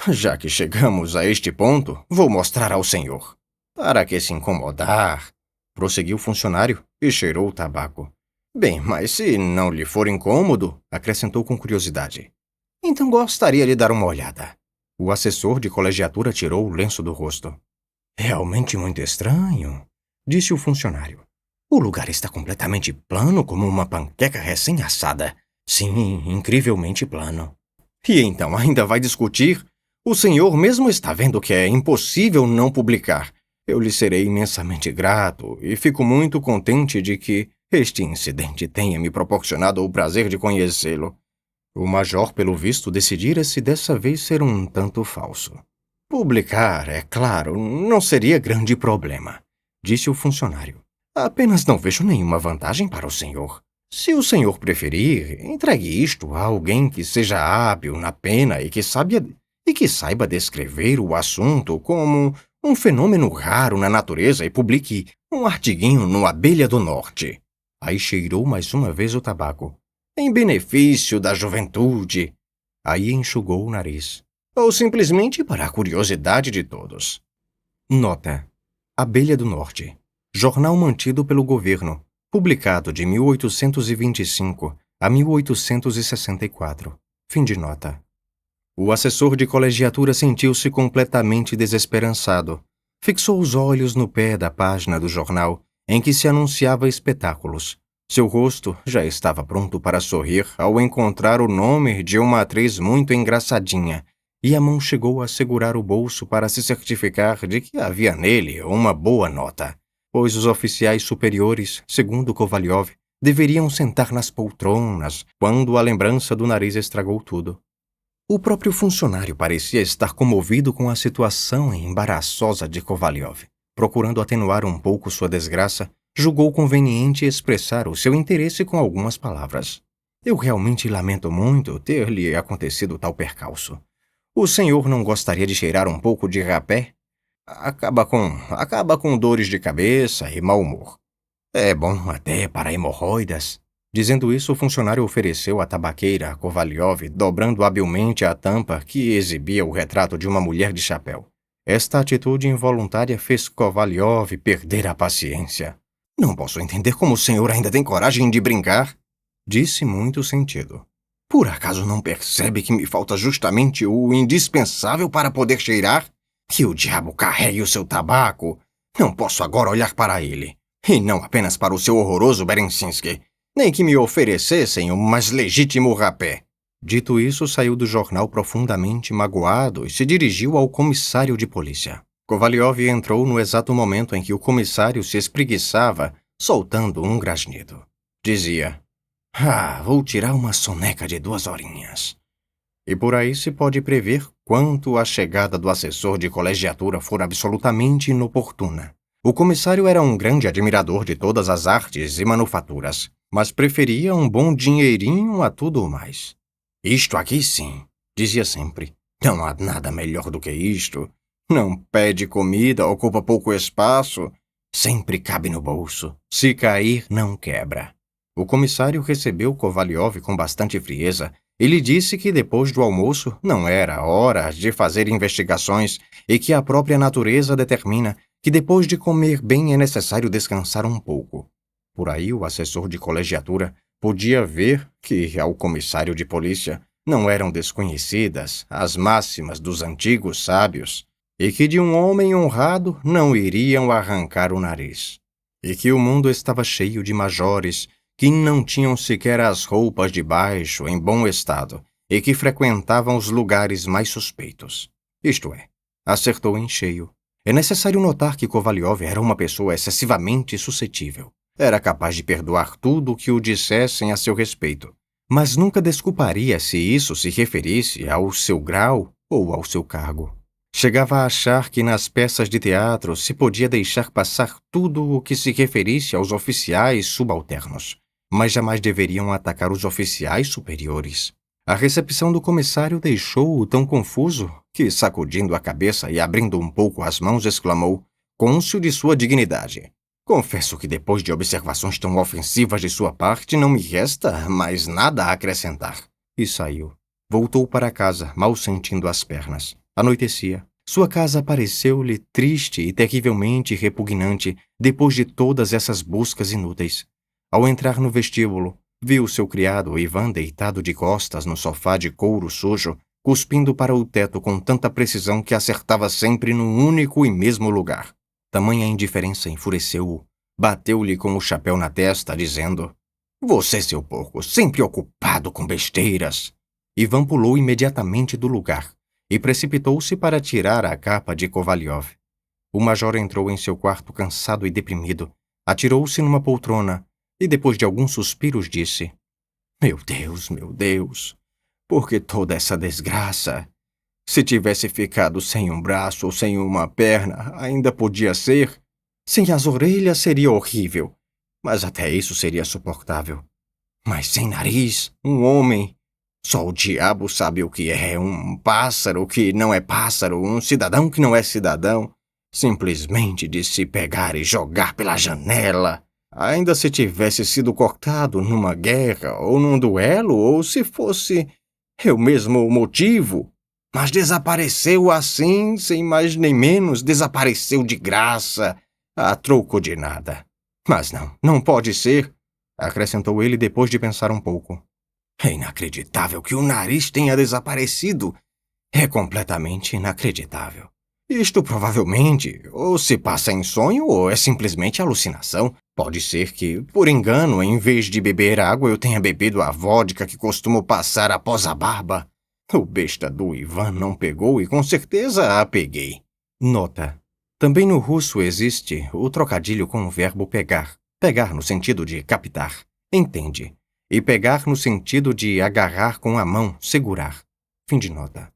Já que chegamos a este ponto, vou mostrar ao senhor. Para que se incomodar? Prosseguiu o funcionário e cheirou o tabaco. Bem, mas se não lhe for incômodo, acrescentou com curiosidade. Então gostaria de dar uma olhada. O assessor de colegiatura tirou o lenço do rosto. Realmente muito estranho, disse o funcionário. O lugar está completamente plano como uma panqueca recém-assada. Sim, incrivelmente plano. E então ainda vai discutir? O senhor mesmo está vendo que é impossível não publicar. Eu lhe serei imensamente grato e fico muito contente de que este incidente tenha me proporcionado o prazer de conhecê-lo. O major, pelo visto, decidira-se dessa vez ser um tanto falso. Publicar, é claro, não seria grande problema, disse o funcionário. Apenas não vejo nenhuma vantagem para o senhor. Se o senhor preferir, entregue isto a alguém que seja hábil na pena e que saiba descrever o assunto como um fenômeno raro na natureza e publique um artiguinho no Abelha do Norte. Aí cheirou mais uma vez o tabaco. Em benefício da juventude. Aí enxugou o nariz. Ou simplesmente para a curiosidade de todos. Nota: Abelha do Norte. Jornal mantido pelo governo. Publicado de 1825 a 1864. Fim de nota. O assessor de colegiatura sentiu-se completamente desesperançado. Fixou os olhos no pé da página do jornal, em que se anunciava espetáculos. Seu rosto já estava pronto para sorrir ao encontrar o nome de uma atriz muito engraçadinha, e a mão chegou a segurar o bolso para se certificar de que havia nele uma boa nota, pois os oficiais superiores, segundo Kovalyov, deveriam sentar nas poltronas quando a lembrança do nariz estragou tudo. O próprio funcionário parecia estar comovido com a situação embaraçosa de Kovalyov. Procurando atenuar um pouco sua desgraça, julgou conveniente expressar o seu interesse com algumas palavras. Eu realmente lamento muito ter-lhe acontecido tal percalço. O senhor não gostaria de cheirar um pouco de rapé? Acaba com dores de cabeça e mau humor. É bom até para hemorroidas. Dizendo isso, o funcionário ofereceu a tabaqueira a Kovalyov, dobrando habilmente a tampa que exibia o retrato de uma mulher de chapéu. Esta atitude involuntária fez Kovalyov perder a paciência. Não posso entender como o senhor ainda tem coragem de brincar, disse muito sentido. Por acaso não percebe que me falta justamente o indispensável para poder cheirar? Que o diabo carregue o seu tabaco. Não posso agora olhar para ele. E não apenas para o seu horroroso Berensinski, nem que me oferecessem o mais legítimo rapé. Dito isso, saiu do jornal profundamente magoado e se dirigiu ao comissário de polícia. Kovalyov entrou no exato momento em que o comissário se espreguiçava, soltando um grasnido. Dizia: vou tirar uma soneca de 2 horinhas. E por aí se pode prever quanto a chegada do assessor de colegiatura for absolutamente inoportuna. O comissário era um grande admirador de todas as artes e manufaturas, mas preferia um bom dinheirinho a tudo o mais. Isto aqui sim, dizia sempre. Não há nada melhor do que isto. Não pede comida, ocupa pouco espaço, sempre cabe no bolso. Se cair, não quebra. O comissário recebeu Kovalyov com bastante frieza e lhe disse que depois do almoço não era hora de fazer investigações e que a própria natureza determina que depois de comer bem é necessário descansar um pouco. Por aí o assessor de colegiatura podia ver que ao comissário de polícia não eram desconhecidas as máximas dos antigos sábios e que de um homem honrado não iriam arrancar o nariz, e que o mundo estava cheio de majores que não tinham sequer as roupas de baixo em bom estado e que frequentavam os lugares mais suspeitos. Isto é, acertou em cheio. É necessário notar que Kovalyov era uma pessoa excessivamente suscetível. Era capaz de perdoar tudo o que o dissessem a seu respeito, mas nunca desculparia se isso se referisse ao seu grau ou ao seu cargo. Chegava a achar que nas peças de teatro se podia deixar passar tudo o que se referisse aos oficiais subalternos, mas jamais deveriam atacar os oficiais superiores. A recepção do comissário deixou-o tão confuso que, sacudindo a cabeça e abrindo um pouco as mãos, exclamou, cônscio de sua dignidade: confesso que depois de observações tão ofensivas de sua parte não me resta mais nada a acrescentar. E saiu. Voltou para casa, mal sentindo as pernas. Anoitecia. Sua casa pareceu-lhe triste e terrivelmente repugnante depois de todas essas buscas inúteis. Ao entrar no vestíbulo, viu seu criado Ivan deitado de costas no sofá de couro sujo, cuspindo para o teto com tanta precisão que acertava sempre num único e mesmo lugar. Tamanha indiferença enfureceu-o. Bateu-lhe com o chapéu na testa, dizendo: você, seu porco, sempre ocupado com besteiras. Ivan pulou imediatamente do lugar e precipitou-se para tirar a capa de Kovalyov. O major entrou em seu quarto cansado e deprimido, atirou-se numa poltrona e, depois de alguns suspiros, disse: meu Deus, por que toda essa desgraça? Se tivesse ficado sem um braço ou sem uma perna, ainda podia ser. Sem as orelhas seria horrível, mas até isso seria suportável. Mas sem nariz, um homem. Só o diabo sabe o que é um pássaro que não é pássaro, um cidadão que não é cidadão. Simplesmente de se pegar e jogar pela janela. Ainda se tivesse sido cortado numa guerra ou num duelo, ou se fosse eu mesmo o motivo. Mas desapareceu assim, sem mais nem menos, desapareceu de graça, a troco de nada. Mas não pode ser, acrescentou ele depois de pensar um pouco. É inacreditável que o nariz tenha desaparecido. É completamente inacreditável. Isto provavelmente ou se passa em sonho ou é simplesmente alucinação. Pode ser que, por engano, em vez de beber água, eu tenha bebido a vodka que costumo passar após a barba. O besta do Ivan não pegou e com certeza a peguei. Nota: também no russo existe o trocadilho com o verbo pegar. Pegar no sentido de captar. Entende? E pegar no sentido de agarrar com a mão, segurar. Fim de nota.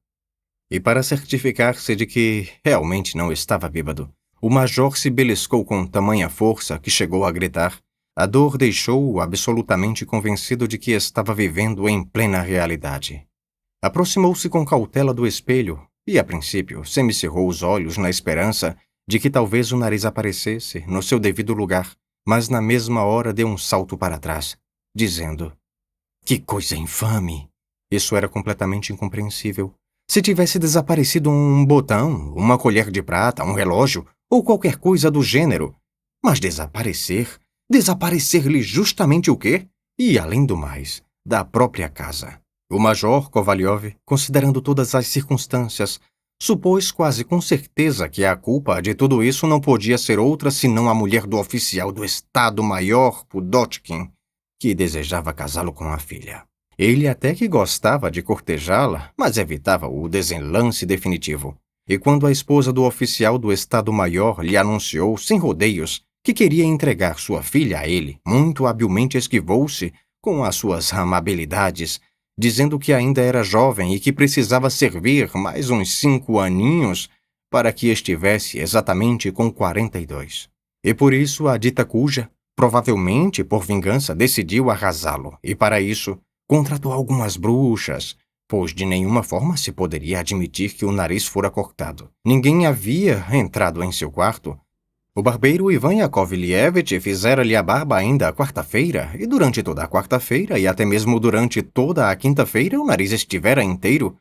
E para certificar-se de que realmente não estava bêbado, o major se beliscou com tamanha força que chegou a gritar. A dor deixou-o absolutamente convencido de que estava vivendo em plena realidade. Aproximou-se com cautela do espelho e, a princípio, semicerrou os olhos na esperança de que talvez o nariz aparecesse no seu devido lugar, mas na mesma hora deu um salto para trás, dizendo: "Que coisa infame!" Isso era completamente incompreensível. Se tivesse desaparecido um botão, uma colher de prata, um relógio ou qualquer coisa do gênero. Mas desaparecer? Desaparecer-lhe justamente o quê? E, além do mais, da própria casa. O Major Kovalyov, considerando todas as circunstâncias, supôs quase com certeza que a culpa de tudo isso não podia ser outra senão a mulher do oficial do Estado-Maior, Pudotkin, que desejava casá-lo com a filha. Ele até que gostava de cortejá-la, mas evitava o desenlace definitivo. E quando a esposa do oficial do Estado-Maior lhe anunciou, sem rodeios, que queria entregar sua filha a ele, muito habilmente esquivou-se com as suas amabilidades, dizendo que ainda era jovem e que precisava servir mais uns 5 aninhos para que estivesse exatamente com 42. E por isso a dita cuja, provavelmente por vingança, decidiu arrasá-lo, e para isso contratou algumas bruxas, pois de nenhuma forma se poderia admitir que o nariz fora cortado. Ninguém havia entrado em seu quarto. O barbeiro Ivan Yakovlevich fizera-lhe a barba ainda a quarta-feira, e durante toda a quarta-feira e até mesmo durante toda a quinta-feira o nariz estivera inteiro.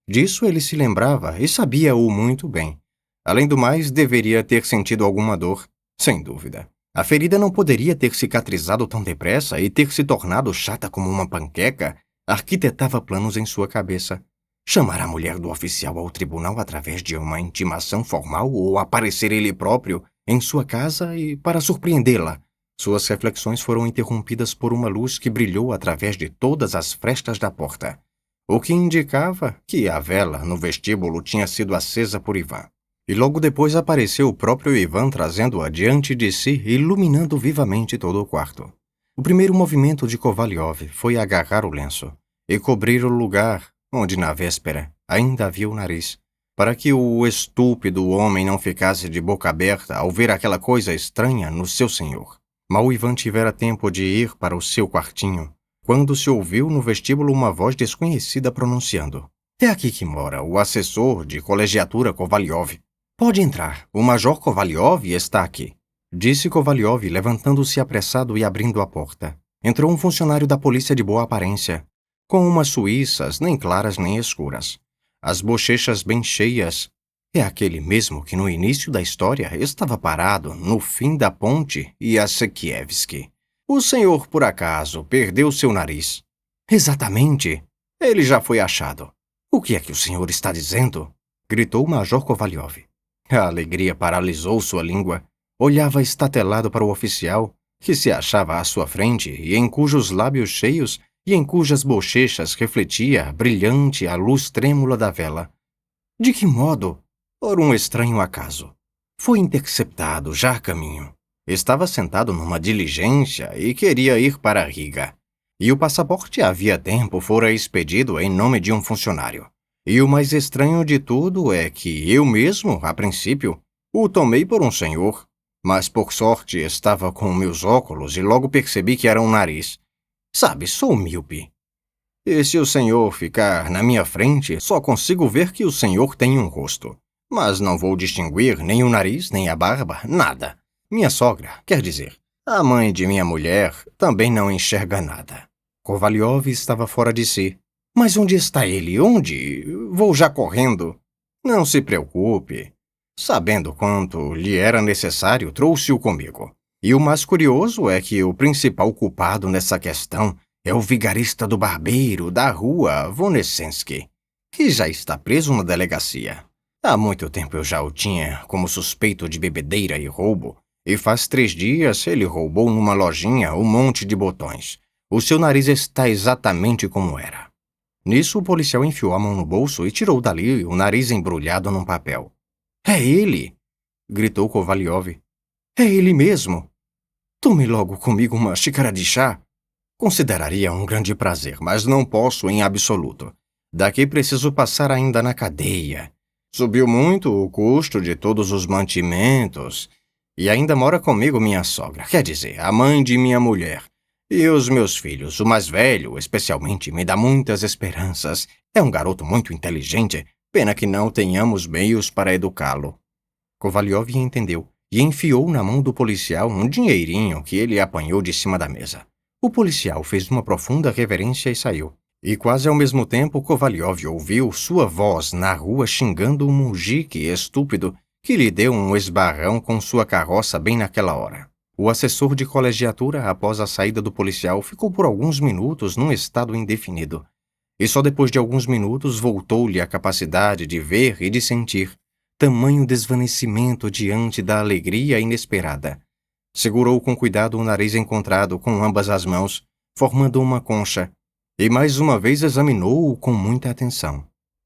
Disso ele se lembrava e sabia-o muito bem. Além do mais, deveria ter sentido alguma dor, sem dúvida. A ferida não poderia ter cicatrizado tão depressa e ter se tornado chata como uma panqueca. Arquitetava planos em sua cabeça. Chamar a mulher do oficial ao tribunal através de uma intimação formal ou aparecer ele próprio em sua casa e para surpreendê-la. Suas reflexões foram interrompidas por uma luz que brilhou através de todas as frestas da porta, o que indicava que a vela no vestíbulo tinha sido acesa por Ivan. E logo depois apareceu o próprio Ivan trazendo-a diante de si, iluminando vivamente todo o quarto. O primeiro movimento de Kovalyov foi agarrar o lenço e cobrir o lugar onde, na véspera, ainda havia o nariz, para que o estúpido homem não ficasse de boca aberta ao ver aquela coisa estranha no seu senhor. Mal Ivan tivera tempo de ir para o seu quartinho, quando se ouviu no vestíbulo uma voz desconhecida pronunciando: "É aqui que mora o assessor de colegiatura Kovalyov. Pode entrar, o Major Kovalyov está aqui", disse Kovalyov, levantando-se apressado e abrindo a porta. Entrou um funcionário da polícia de boa aparência, com umas suíças nem claras nem escuras, as bochechas bem cheias. É aquele mesmo que no início da história estava parado no fim da ponte Iasekievsky. "O senhor, por acaso, perdeu seu nariz?" "Exatamente. Ele já foi achado." "O que é que o senhor está dizendo?" gritou o Major Kovalyov. A alegria paralisou sua língua. Olhava estatelado para o oficial, que se achava à sua frente e em cujos lábios cheios e em cujas bochechas refletia brilhante a luz trêmula da vela. "De que modo?" "Por um estranho acaso. Foi interceptado já a caminho. Estava sentado numa diligência e queria ir para Riga. E o passaporte havia tempo fora expedido em nome de um funcionário. E o mais estranho de tudo é que eu mesmo, a princípio, o tomei por um senhor, mas por sorte estava com meus óculos e logo percebi que era um nariz. Sabe, sou míope. E se o senhor ficar na minha frente, só consigo ver que o senhor tem um rosto. Mas não vou distinguir nem o nariz, nem a barba, nada. Minha sogra, quer dizer, a mãe de minha mulher, também não enxerga nada." Kovalyov estava fora de si. "Mas onde está ele? Onde? Vou já correndo." "Não se preocupe. Sabendo quanto lhe era necessário, trouxe-o comigo. E o mais curioso é que o principal culpado nessa questão é o vigarista do barbeiro da rua Vonessensky, que já está preso na delegacia. Há muito tempo eu já o tinha como suspeito de bebedeira e roubo, e faz 3 dias ele roubou numa lojinha um monte de botões. O seu nariz está exatamente como era." Nisso, o policial enfiou a mão no bolso e tirou dali o nariz embrulhado num papel. "É ele!" gritou Kovalyov. "É ele mesmo! Tome logo comigo uma xícara de chá." "Consideraria um grande prazer, mas não posso em absoluto. Daqui preciso passar ainda na cadeia. Subiu muito o custo de todos os mantimentos. E ainda mora comigo minha sogra, quer dizer, a mãe de minha mulher. E os meus filhos, o mais velho, especialmente, me dá muitas esperanças. É um garoto muito inteligente, pena que não tenhamos meios para educá-lo. Kovalyov entendeu e enfiou na mão do policial um dinheirinho que ele apanhou de cima da mesa. O policial fez uma profunda reverência e saiu. E quase ao mesmo tempo, Kovalyov ouviu sua voz na rua xingando um mujique estúpido que lhe deu um esbarrão com sua carroça bem naquela hora. O assessor de colegiatura, após a saída do policial, ficou por alguns minutos num estado indefinido. E só depois de alguns minutos voltou-lhe a capacidade de ver e de sentir. Tamanho desvanecimento diante da alegria inesperada. Segurou com cuidado o nariz encontrado com ambas as mãos, formando uma concha, e mais uma vez examinou-o com muita atenção.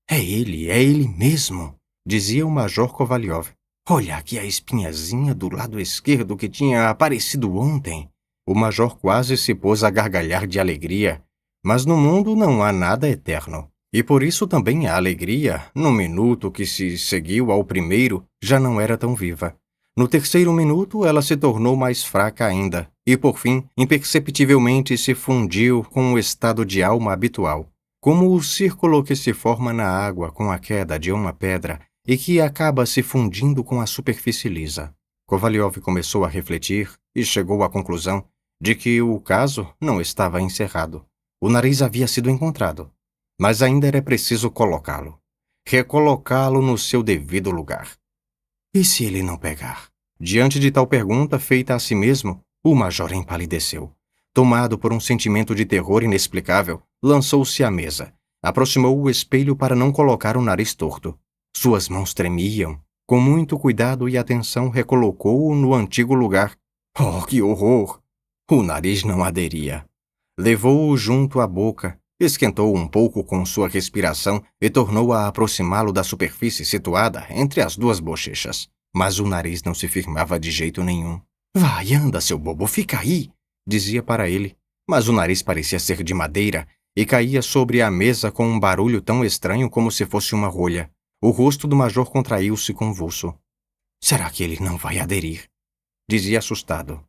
É ele mesmo, dizia o Major Kovalyov. Olha aqui a espinhazinha do lado esquerdo que tinha aparecido ontem. O Major quase se pôs a gargalhar de alegria, mas no mundo não há nada eterno. E por isso também a alegria, no minuto que se seguiu ao primeiro, já não era tão viva. No terceiro minuto, ela se tornou mais fraca ainda, e por fim, imperceptivelmente se fundiu com o estado de alma habitual, como o círculo que se forma na água com a queda de uma pedra e que acaba se fundindo com a superfície lisa. Kovalyov começou a refletir e chegou à conclusão de que o caso não estava encerrado. O nariz havia sido encontrado, mas ainda era preciso colocá-lo, recolocá-lo no seu devido lugar. E se ele não pegar? Diante de tal pergunta feita a si mesmo, o major empalideceu. Tomado por um sentimento de terror inexplicável, lançou-se à mesa, aproximou o espelho para não colocar o nariz torto. Suas mãos tremiam. Com muito cuidado e atenção recolocou-o no antigo lugar. Oh, que horror! O nariz não aderia. Levou-o junto à boca, esquentou um pouco com sua respiração e tornou a aproximá-lo da superfície situada entre as duas bochechas. Mas o nariz não se firmava de jeito nenhum. Vai, anda, seu bobo, fica aí, dizia para ele. Mas o nariz parecia ser de madeira e caía sobre a mesa com um barulho tão estranho como se fosse uma rolha. O rosto do major contraiu-se convulso. Será que ele não vai aderir? Dizia assustado.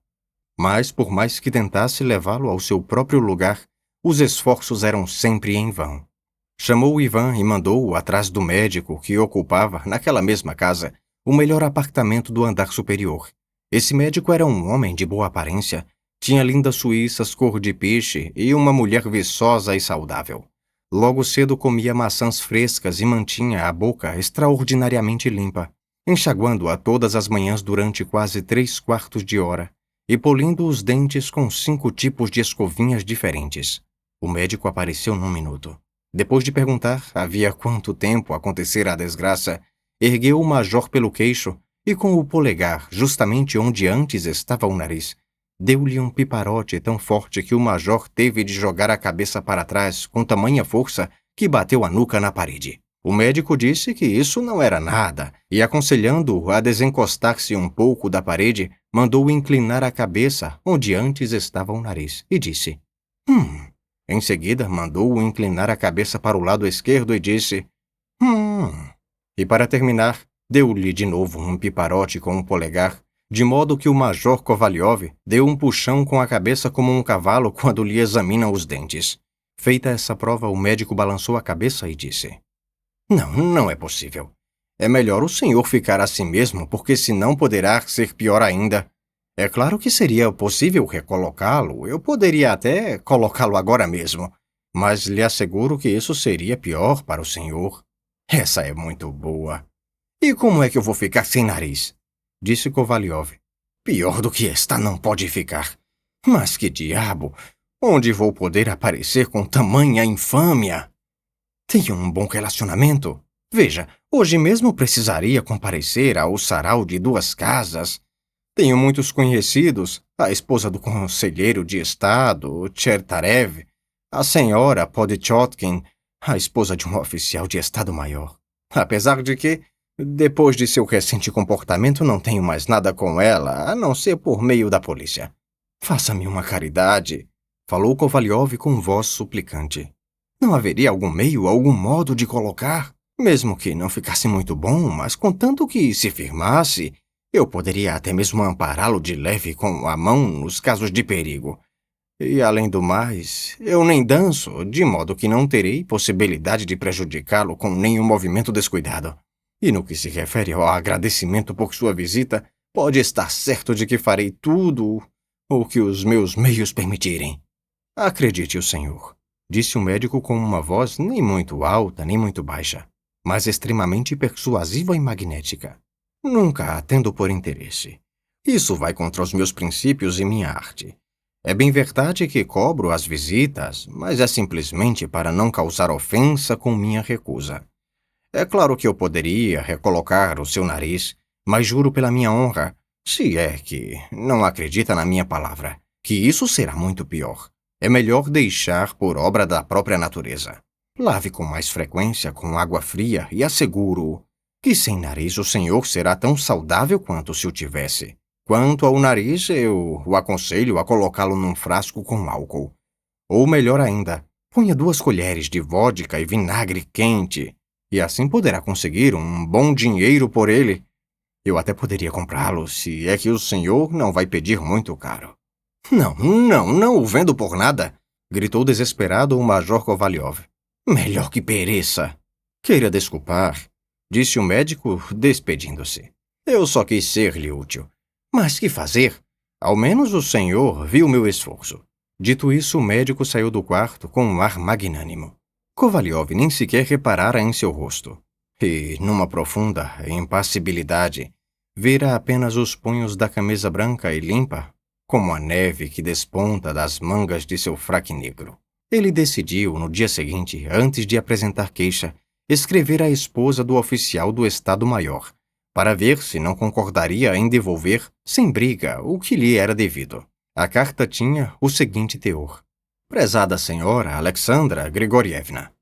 Mas, por mais que tentasse levá-lo ao seu próprio lugar, os esforços eram sempre em vão. Chamou Ivan e mandou-o atrás do médico que ocupava, naquela mesma casa, o melhor apartamento do andar superior. Esse médico era um homem de boa aparência, tinha lindas suíças cor de peixe e uma mulher viçosa e saudável. Logo cedo comia maçãs frescas e mantinha a boca extraordinariamente limpa, enxaguando-a todas as manhãs durante quase 3/4 de hora e polindo os dentes com 5 tipos de escovinhas diferentes. O médico apareceu num minuto. Depois de perguntar havia quanto tempo acontecera a desgraça, ergueu o major pelo queixo e com o polegar, justamente onde antes estava o nariz, deu-lhe um piparote tão forte que o major teve de jogar a cabeça para trás com tamanha força que bateu a nuca na parede. O médico disse que isso não era nada e, aconselhando-o a desencostar-se um pouco da parede, mandou-o inclinar a cabeça onde antes estava o nariz e disse: Em seguida, mandou-o inclinar a cabeça para o lado esquerdo e disse: E para terminar, deu-lhe de novo um piparote com um polegar, de modo que o major Kovalyov deu um puxão com a cabeça como um cavalo quando lhe examina os dentes. Feita essa prova, o médico balançou a cabeça e disse: Não é possível. É melhor o senhor ficar assim mesmo, porque senão poderá ser pior ainda. É claro que seria possível recolocá-lo, eu poderia até colocá-lo agora mesmo, mas lhe asseguro que isso seria pior para o senhor. Essa é muito boa. E como é que eu vou ficar sem nariz? Disse Kovalyov. Pior do que esta não pode ficar. Mas que diabo! Onde vou poder aparecer com tamanha infâmia? Tenho um bom relacionamento. Veja, hoje mesmo precisaria comparecer ao sarau de 2 casas. Tenho muitos conhecidos, a esposa do conselheiro de Estado, Chertarev, a senhora Podchotkin, a esposa de um oficial de Estado-Maior. Apesar de que, depois de seu recente comportamento, não tenho mais nada com ela, a não ser por meio da polícia. Faça-me uma caridade, falou Kovalyov com voz suplicante. Não haveria algum meio, algum modo de colocar? Mesmo que não ficasse muito bom, mas contanto que se firmasse, eu poderia até mesmo ampará-lo de leve com a mão nos casos de perigo. E, além do mais, eu nem danço, de modo que não terei possibilidade de prejudicá-lo com nenhum movimento descuidado. E no que se refere ao agradecimento por sua visita, pode estar certo de que farei tudo o que os meus meios permitirem. Acredite o senhor, disse o médico com uma voz nem muito alta nem muito baixa, mas extremamente persuasiva e magnética. Nunca a tendo por interesse. Isso vai contra os meus princípios e minha arte. É bem verdade que cobro as visitas, mas é simplesmente para não causar ofensa com minha recusa. É claro que eu poderia recolocar o seu nariz, mas juro pela minha honra, se é que não acredita na minha palavra, que isso será muito pior. É melhor deixar por obra da própria natureza. Lave com mais frequência com água fria e asseguro que sem nariz o senhor será tão saudável quanto se o tivesse. Quanto ao nariz, eu o aconselho a colocá-lo num frasco com álcool. Ou melhor ainda, ponha 2 colheres de vodka e vinagre quente, e assim poderá conseguir um bom dinheiro por ele. Eu até poderia comprá-lo, se é que o senhor não vai pedir muito caro. Não o vendo por nada, gritou desesperado o Major Kovalyov. Melhor que pereça. Queira desculpar, disse o médico, despedindo-se. Eu só quis ser-lhe útil. Mas que fazer? Ao menos o senhor viu meu esforço. Dito isso, o médico saiu do quarto com um ar magnânimo. Kovalyov nem sequer reparara em seu rosto. E, numa profunda impassibilidade, vira apenas os punhos da camisa branca e limpa, como a neve que desponta das mangas de seu fraque negro. Ele decidiu, no dia seguinte, antes de apresentar queixa, escrever à esposa do oficial do Estado-Maior, para ver se não concordaria em devolver, sem briga, o que lhe era devido. A carta tinha o seguinte teor. Prezada senhora Alexandra Grigorievna,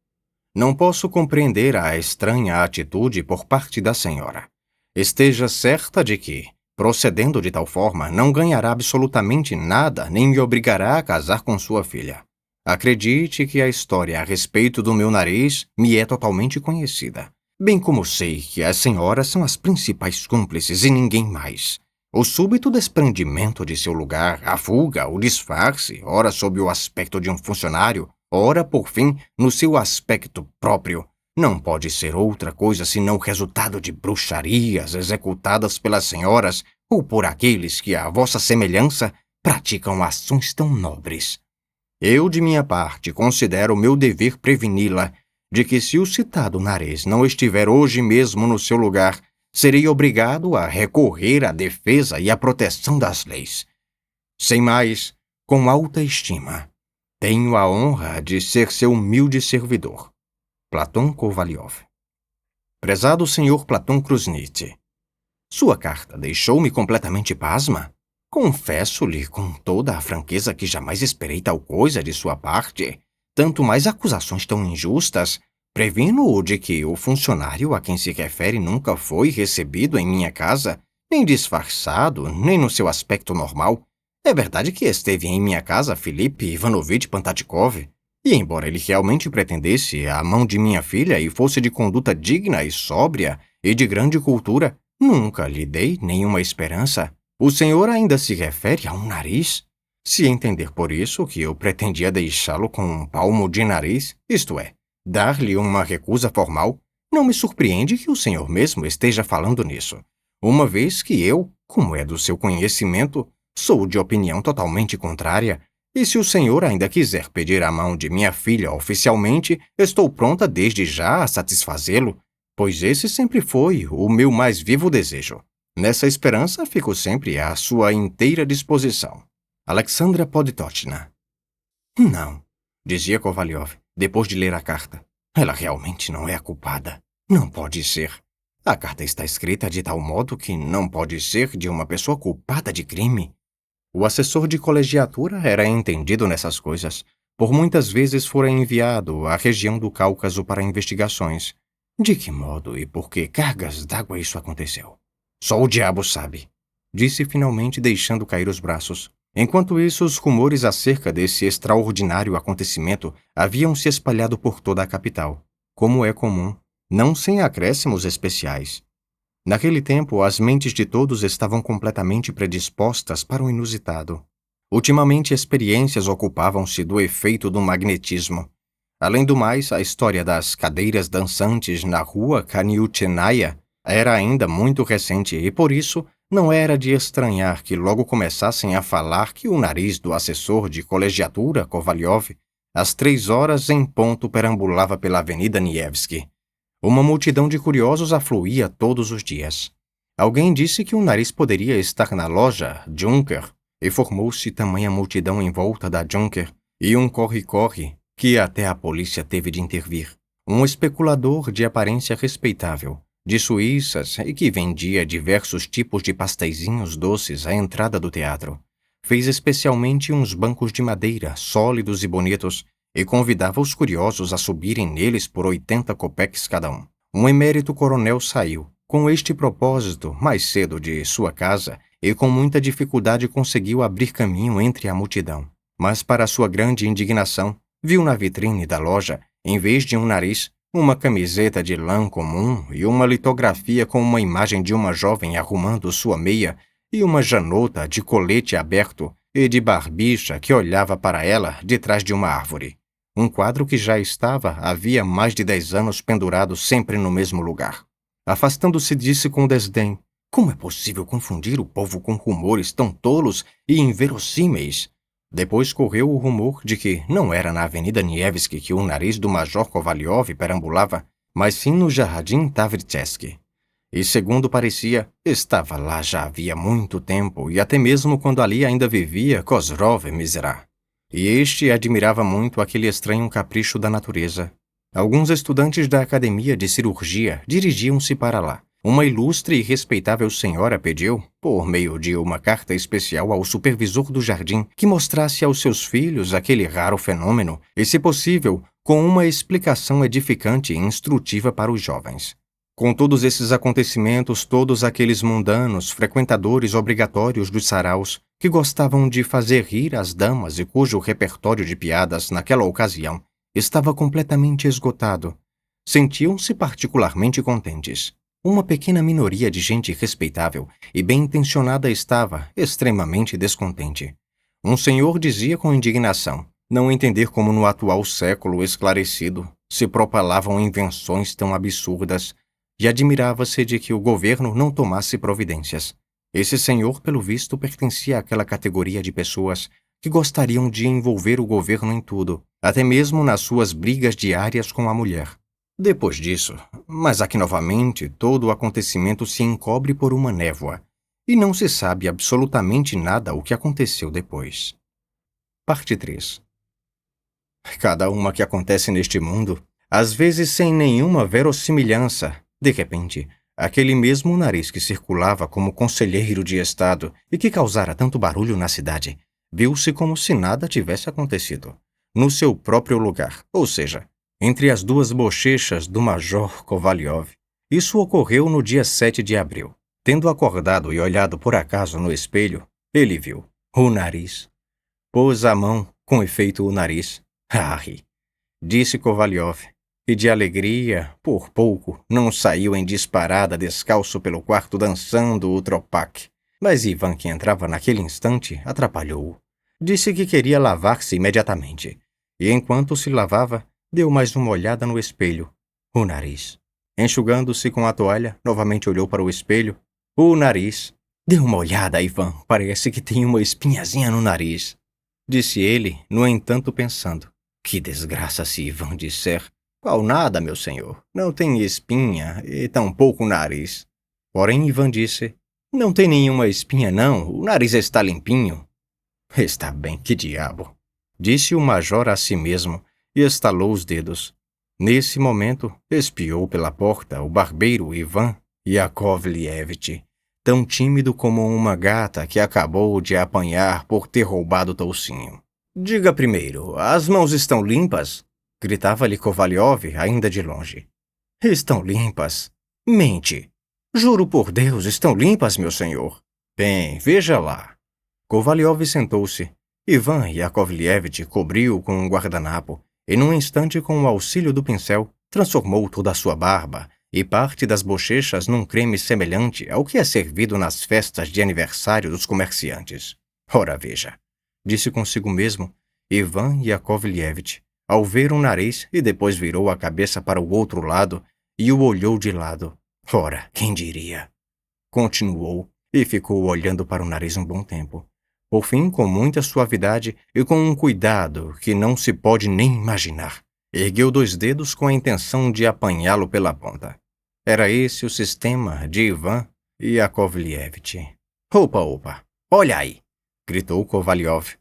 não posso compreender a estranha atitude por parte da senhora. Esteja certa de que, procedendo de tal forma, não ganhará absolutamente nada nem me obrigará a casar com sua filha. Acredite que a história a respeito do meu nariz me é totalmente conhecida, bem como sei que as senhoras são as principais cúmplices e ninguém mais. O súbito desprendimento de seu lugar, a fuga, o disfarce, ora sob o aspecto de um funcionário, ora, por fim, no seu aspecto próprio, não pode ser outra coisa senão o resultado de bruxarias executadas pelas senhoras ou por aqueles que, à vossa semelhança, praticam ações tão nobres. Eu, de minha parte, considero meu dever preveni-la de que se o citado nariz não estiver hoje mesmo no seu lugar, serei obrigado a recorrer à defesa e à proteção das leis. Sem mais, com alta estima, tenho a honra de ser seu humilde servidor. Platon Kovalyov. Prezado senhor Platon Krusnitsy, sua carta deixou-me completamente pasma. Confesso-lhe com toda a franqueza que jamais esperei tal coisa de sua parte, tanto mais acusações tão injustas. Previno-o de que o funcionário a quem se refere nunca foi recebido em minha casa, nem disfarçado, nem no seu aspecto normal. É verdade que esteve em minha casa Filipe Ivanovitch Pantatikov, e embora ele realmente pretendesse a mão de minha filha e fosse de conduta digna e sóbria e de grande cultura, nunca lhe dei nenhuma esperança. O senhor ainda se refere a um nariz? Se entender por isso que eu pretendia deixá-lo com um palmo de nariz, isto é, dar-lhe uma recusa formal, não me surpreende que o senhor mesmo esteja falando nisso, uma vez que eu, como é do seu conhecimento, sou de opinião totalmente contrária, e se o senhor ainda quiser pedir a mão de minha filha oficialmente, estou pronta desde já a satisfazê-lo, pois esse sempre foi o meu mais vivo desejo. Nessa esperança, fico sempre à sua inteira disposição. Alexandra Podtochna. Não, dizia Kovalyov, depois de ler a carta. Ela realmente não é a culpada. Não pode ser. A carta está escrita de tal modo que não pode ser de uma pessoa culpada de crime. O assessor de colegiatura era entendido nessas coisas. Por muitas vezes fora enviado à região do Cáucaso para investigações. De que modo e por que cargas d'água isso aconteceu? Só o diabo sabe, disse finalmente deixando cair os braços. Enquanto isso, os rumores acerca desse extraordinário acontecimento haviam se espalhado por toda a capital, como é comum, não sem acréscimos especiais. Naquele tempo, as mentes de todos estavam completamente predispostas para o inusitado. Ultimamente, experiências ocupavam-se do efeito do magnetismo. Além do mais, a história das cadeiras dançantes na rua Kaniuchenaya era ainda muito recente e, por isso, não era de estranhar que logo começassem a falar que o nariz do assessor de colegiatura, Kovalyov, às 3 horas em ponto perambulava pela Avenida Nevsky. Uma multidão de curiosos afluía todos os dias. Alguém disse que o nariz poderia estar na loja Junker, e formou-se tamanha multidão em volta da Junker e um corre-corre que até a polícia teve de intervir. Um especulador de aparência respeitável, de Suíças e que vendia diversos tipos de pasteizinhos doces à entrada do teatro, fez especialmente uns bancos de madeira sólidos e bonitos e convidava os curiosos a subirem neles por 80 kopecks cada um. Um emérito coronel saiu, com este propósito, mais cedo de sua casa e com muita dificuldade conseguiu abrir caminho entre a multidão. Mas, para sua grande indignação, viu na vitrine da loja, em vez de um nariz, uma camiseta de lã comum e uma litografia com uma imagem de uma jovem arrumando sua meia e uma janota de colete aberto e de barbicha que olhava para ela de trás de uma árvore. Um quadro que já estava havia mais de 10 anos pendurado sempre no mesmo lugar. Afastando-se, disse com desdém: como é possível confundir o povo com rumores tão tolos e inverossímeis? Depois correu o rumor de que não era na Avenida Nevsky que o nariz do Major Kovalyov perambulava, mas sim no Jardim Tavritsky. E, segundo parecia, estava lá já havia muito tempo e até mesmo quando ali ainda vivia Khosrow Mizra. E este admirava muito aquele estranho capricho da natureza. Alguns estudantes da Academia de Cirurgia dirigiam-se para lá. Uma ilustre e respeitável senhora pediu, por meio de uma carta especial ao supervisor do jardim, que mostrasse aos seus filhos aquele raro fenômeno e, se possível, com uma explicação edificante e instrutiva para os jovens. Com todos esses acontecimentos, todos aqueles mundanos, frequentadores obrigatórios dos saraus, que gostavam de fazer rir as damas e cujo repertório de piadas, naquela ocasião, estava completamente esgotado, sentiam-se particularmente contentes. Uma pequena minoria de gente respeitável e bem-intencionada estava extremamente descontente. Um senhor dizia com indignação não entender como no atual século esclarecido se propalavam invenções tão absurdas e admirava-se de que o governo não tomasse providências. Esse senhor, pelo visto, pertencia àquela categoria de pessoas que gostariam de envolver o governo em tudo, até mesmo nas suas brigas diárias com a mulher. Depois disso, mas aqui novamente todo o acontecimento se encobre por uma névoa, e não se sabe absolutamente nada o que aconteceu depois. Parte 3. Cada uma que acontece neste mundo, às vezes sem nenhuma verossimilhança. De repente, aquele mesmo nariz que circulava como conselheiro de Estado e que causara tanto barulho na cidade, viu-se como se nada tivesse acontecido, no seu próprio lugar, ou seja, entre as duas bochechas do Major Kovalyov. Isso ocorreu no dia 7 de abril. Tendo acordado e olhado por acaso no espelho, ele viu o nariz. Pôs a mão, com efeito o nariz. Ri, disse Kovalyov, e de alegria, por pouco, não saiu em disparada descalço pelo quarto dançando o tropak. Mas Ivan, que entrava naquele instante, atrapalhou-o. Disse que queria lavar-se imediatamente, e enquanto se lavava, deu mais uma olhada no espelho. O nariz. Enxugando-se com a toalha, novamente olhou para o espelho. O nariz. Dê uma olhada, Ivan. Parece que tem uma espinhazinha no nariz. Disse ele, no entanto, pensando. Que desgraça se Ivan disser. Qual nada, meu senhor. Não tem espinha e tampouco nariz. Porém, Ivan disse. Não tem nenhuma espinha, não. O nariz está limpinho. Está bem, que diabo. Disse o major a si mesmo. E estalou os dedos. Nesse momento, espiou pela porta o barbeiro Ivan Yakovlevich, tão tímido como uma gata que acabou de apanhar por ter roubado o toucinho. Diga primeiro, as mãos estão limpas? Gritava-lhe Kovalyov, ainda de longe. Estão limpas? Mente! Juro por Deus, estão limpas, meu senhor. Bem, veja lá. Kovalyov sentou-se. Ivan Yakovlevich cobriu-o com um guardanapo e, num instante, com o auxílio do pincel, transformou toda a sua barba e parte das bochechas num creme semelhante ao que é servido nas festas de aniversário dos comerciantes. Ora, veja. disse consigo mesmo Ivan Yakovlevich, ao ver o nariz, e depois virou a cabeça para o outro lado e o olhou de lado. Ora, quem diria? Continuou e ficou olhando para o nariz um bom tempo. Por fim, com muita suavidade e com um cuidado que não se pode nem imaginar, ergueu 2 dedos com a intenção de apanhá-lo pela ponta. Era esse o sistema de Ivan Yakovlevich. Opa, opa, olha aí! Gritou Kovalyov.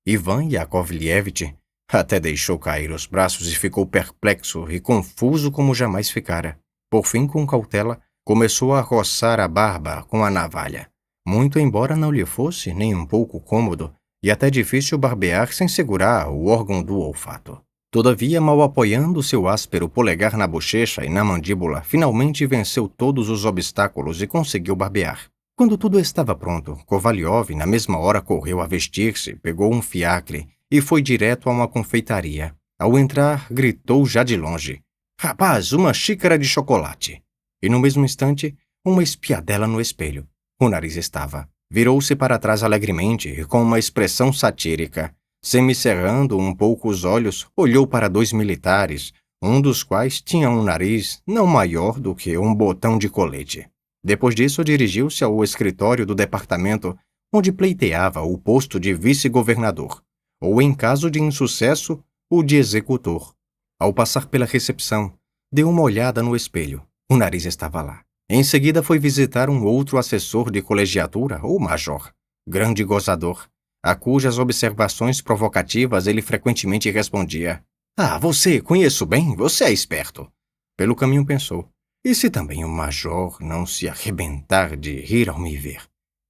Ivan Yakovlevich até deixou cair os braços e ficou perplexo e confuso como jamais ficara. Por fim, com cautela, começou a roçar a barba com a navalha, muito embora não lhe fosse nem um pouco cômodo e até difícil barbear sem segurar o órgão do olfato. Todavia, mal apoiando seu áspero polegar na bochecha e na mandíbula, finalmente venceu todos os obstáculos e conseguiu barbear. Quando tudo estava pronto, Kovalyov na mesma hora correu a vestir-se, pegou um fiacre e foi direto a uma confeitaria. Ao entrar, gritou já de longe: "Rapaz, uma xícara de chocolate!" E no mesmo instante, uma espiadela no espelho. O nariz estava. Virou-se para trás alegremente e com uma expressão satírica. Semicerrando um pouco os olhos, olhou para 2 militares, um dos quais tinha um nariz não maior do que um botão de colete. Depois disso, dirigiu-se ao escritório do departamento, onde pleiteava o posto de vice-governador, ou, em caso de insucesso, o de executor. Ao passar pela recepção, deu uma olhada no espelho. O nariz estava lá. Em seguida foi visitar um outro assessor de colegiatura, ou major, grande gozador, a cujas observações provocativas ele frequentemente respondia: "Ah, você, conheço bem, você é esperto." Pelo caminho pensou: e se também o major não se arrebentar de rir ao me ver?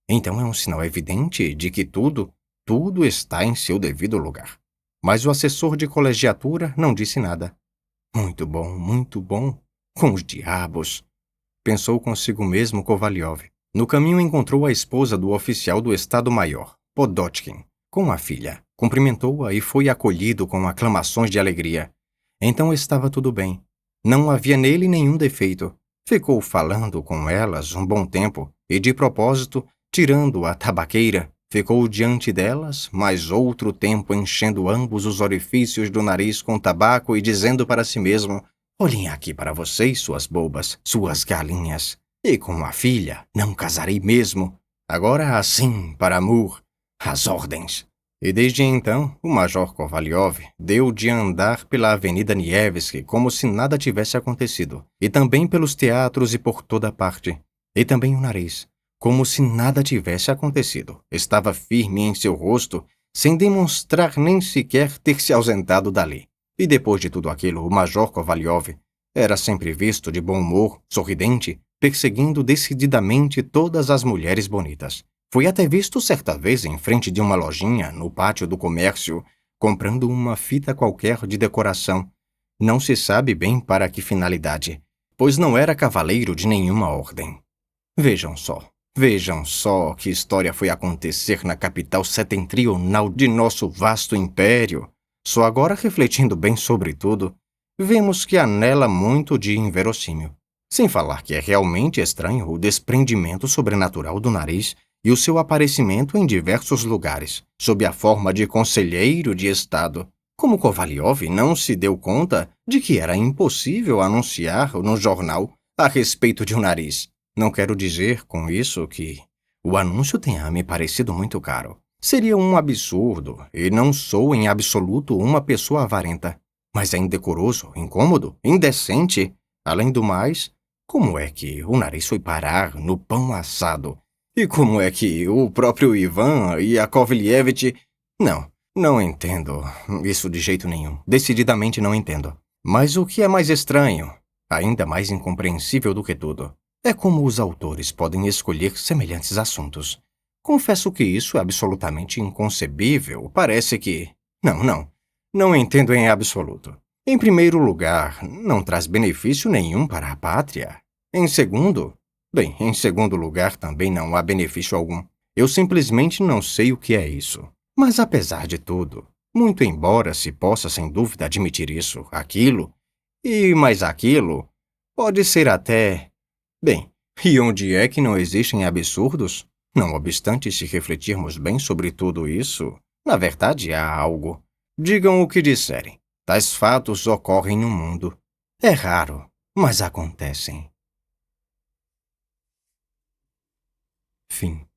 Então é um sinal evidente de que tudo está em seu devido lugar. Mas o assessor de colegiatura não disse nada. Muito bom, com os diabos, pensou consigo mesmo Kovalyov. No caminho encontrou a esposa do oficial do Estado-Maior, Podotkin, com a filha. Cumprimentou-a e foi acolhido com aclamações de alegria. Então estava tudo bem. Não havia nele nenhum defeito. Ficou falando com elas um bom tempo e, de propósito, tirando a tabaqueira, ficou diante delas mais outro tempo enchendo ambos os orifícios do nariz com tabaco e dizendo para si mesmo: "Olhem aqui para vocês, suas bobas, suas galinhas. E com a filha não casarei mesmo. Agora assim, para amor, as ordens." E desde então, o major Kovalyov deu de andar pela Avenida Nevsky como se nada tivesse acontecido, e também pelos teatros e por toda parte. E também o nariz, como se nada tivesse acontecido, estava firme em seu rosto, sem demonstrar nem sequer ter se ausentado dali. E depois de tudo aquilo, o major Kovalyov era sempre visto de bom humor, sorridente, perseguindo decididamente todas as mulheres bonitas. Foi até visto certa vez em frente de uma lojinha, no pátio do comércio, comprando uma fita qualquer de decoração. Não se sabe bem para que finalidade, pois não era cavaleiro de nenhuma ordem. Vejam só que história foi acontecer na capital setentrional de nosso vasto império. Só agora, refletindo bem sobre tudo, vemos que há nela muito de inverossímil. Sem falar que é realmente estranho o desprendimento sobrenatural do nariz e o seu aparecimento em diversos lugares, sob a forma de conselheiro de Estado. Como Kovalyov não se deu conta de que era impossível anunciar no jornal a respeito de um nariz. Não quero dizer com isso que o anúncio tenha me parecido muito caro. Seria um absurdo, e não sou em absoluto uma pessoa avarenta. Mas é indecoroso, incômodo, indecente. Além do mais, como é que o nariz foi parar no pão assado? E como é que o próprio Ivan Yakovlevich... Não entendo isso de jeito nenhum. Decididamente não entendo. Mas o que é mais estranho, ainda mais incompreensível do que tudo, é como os autores podem escolher semelhantes assuntos. Confesso que isso é absolutamente inconcebível. Parece que... Não entendo em absoluto. Em primeiro lugar, não traz benefício nenhum para a pátria. Em segundo lugar, também não há benefício algum. Eu simplesmente não sei o que é isso. Mas apesar de tudo, muito embora se possa sem dúvida admitir isso, aquilo, e mais aquilo, pode ser até... Bem, e onde é que não existem absurdos? Não obstante, se refletirmos bem sobre tudo isso, Na verdade, há algo. Digam o que disserem. Tais fatos ocorrem no mundo. É raro, mas acontecem. Fim.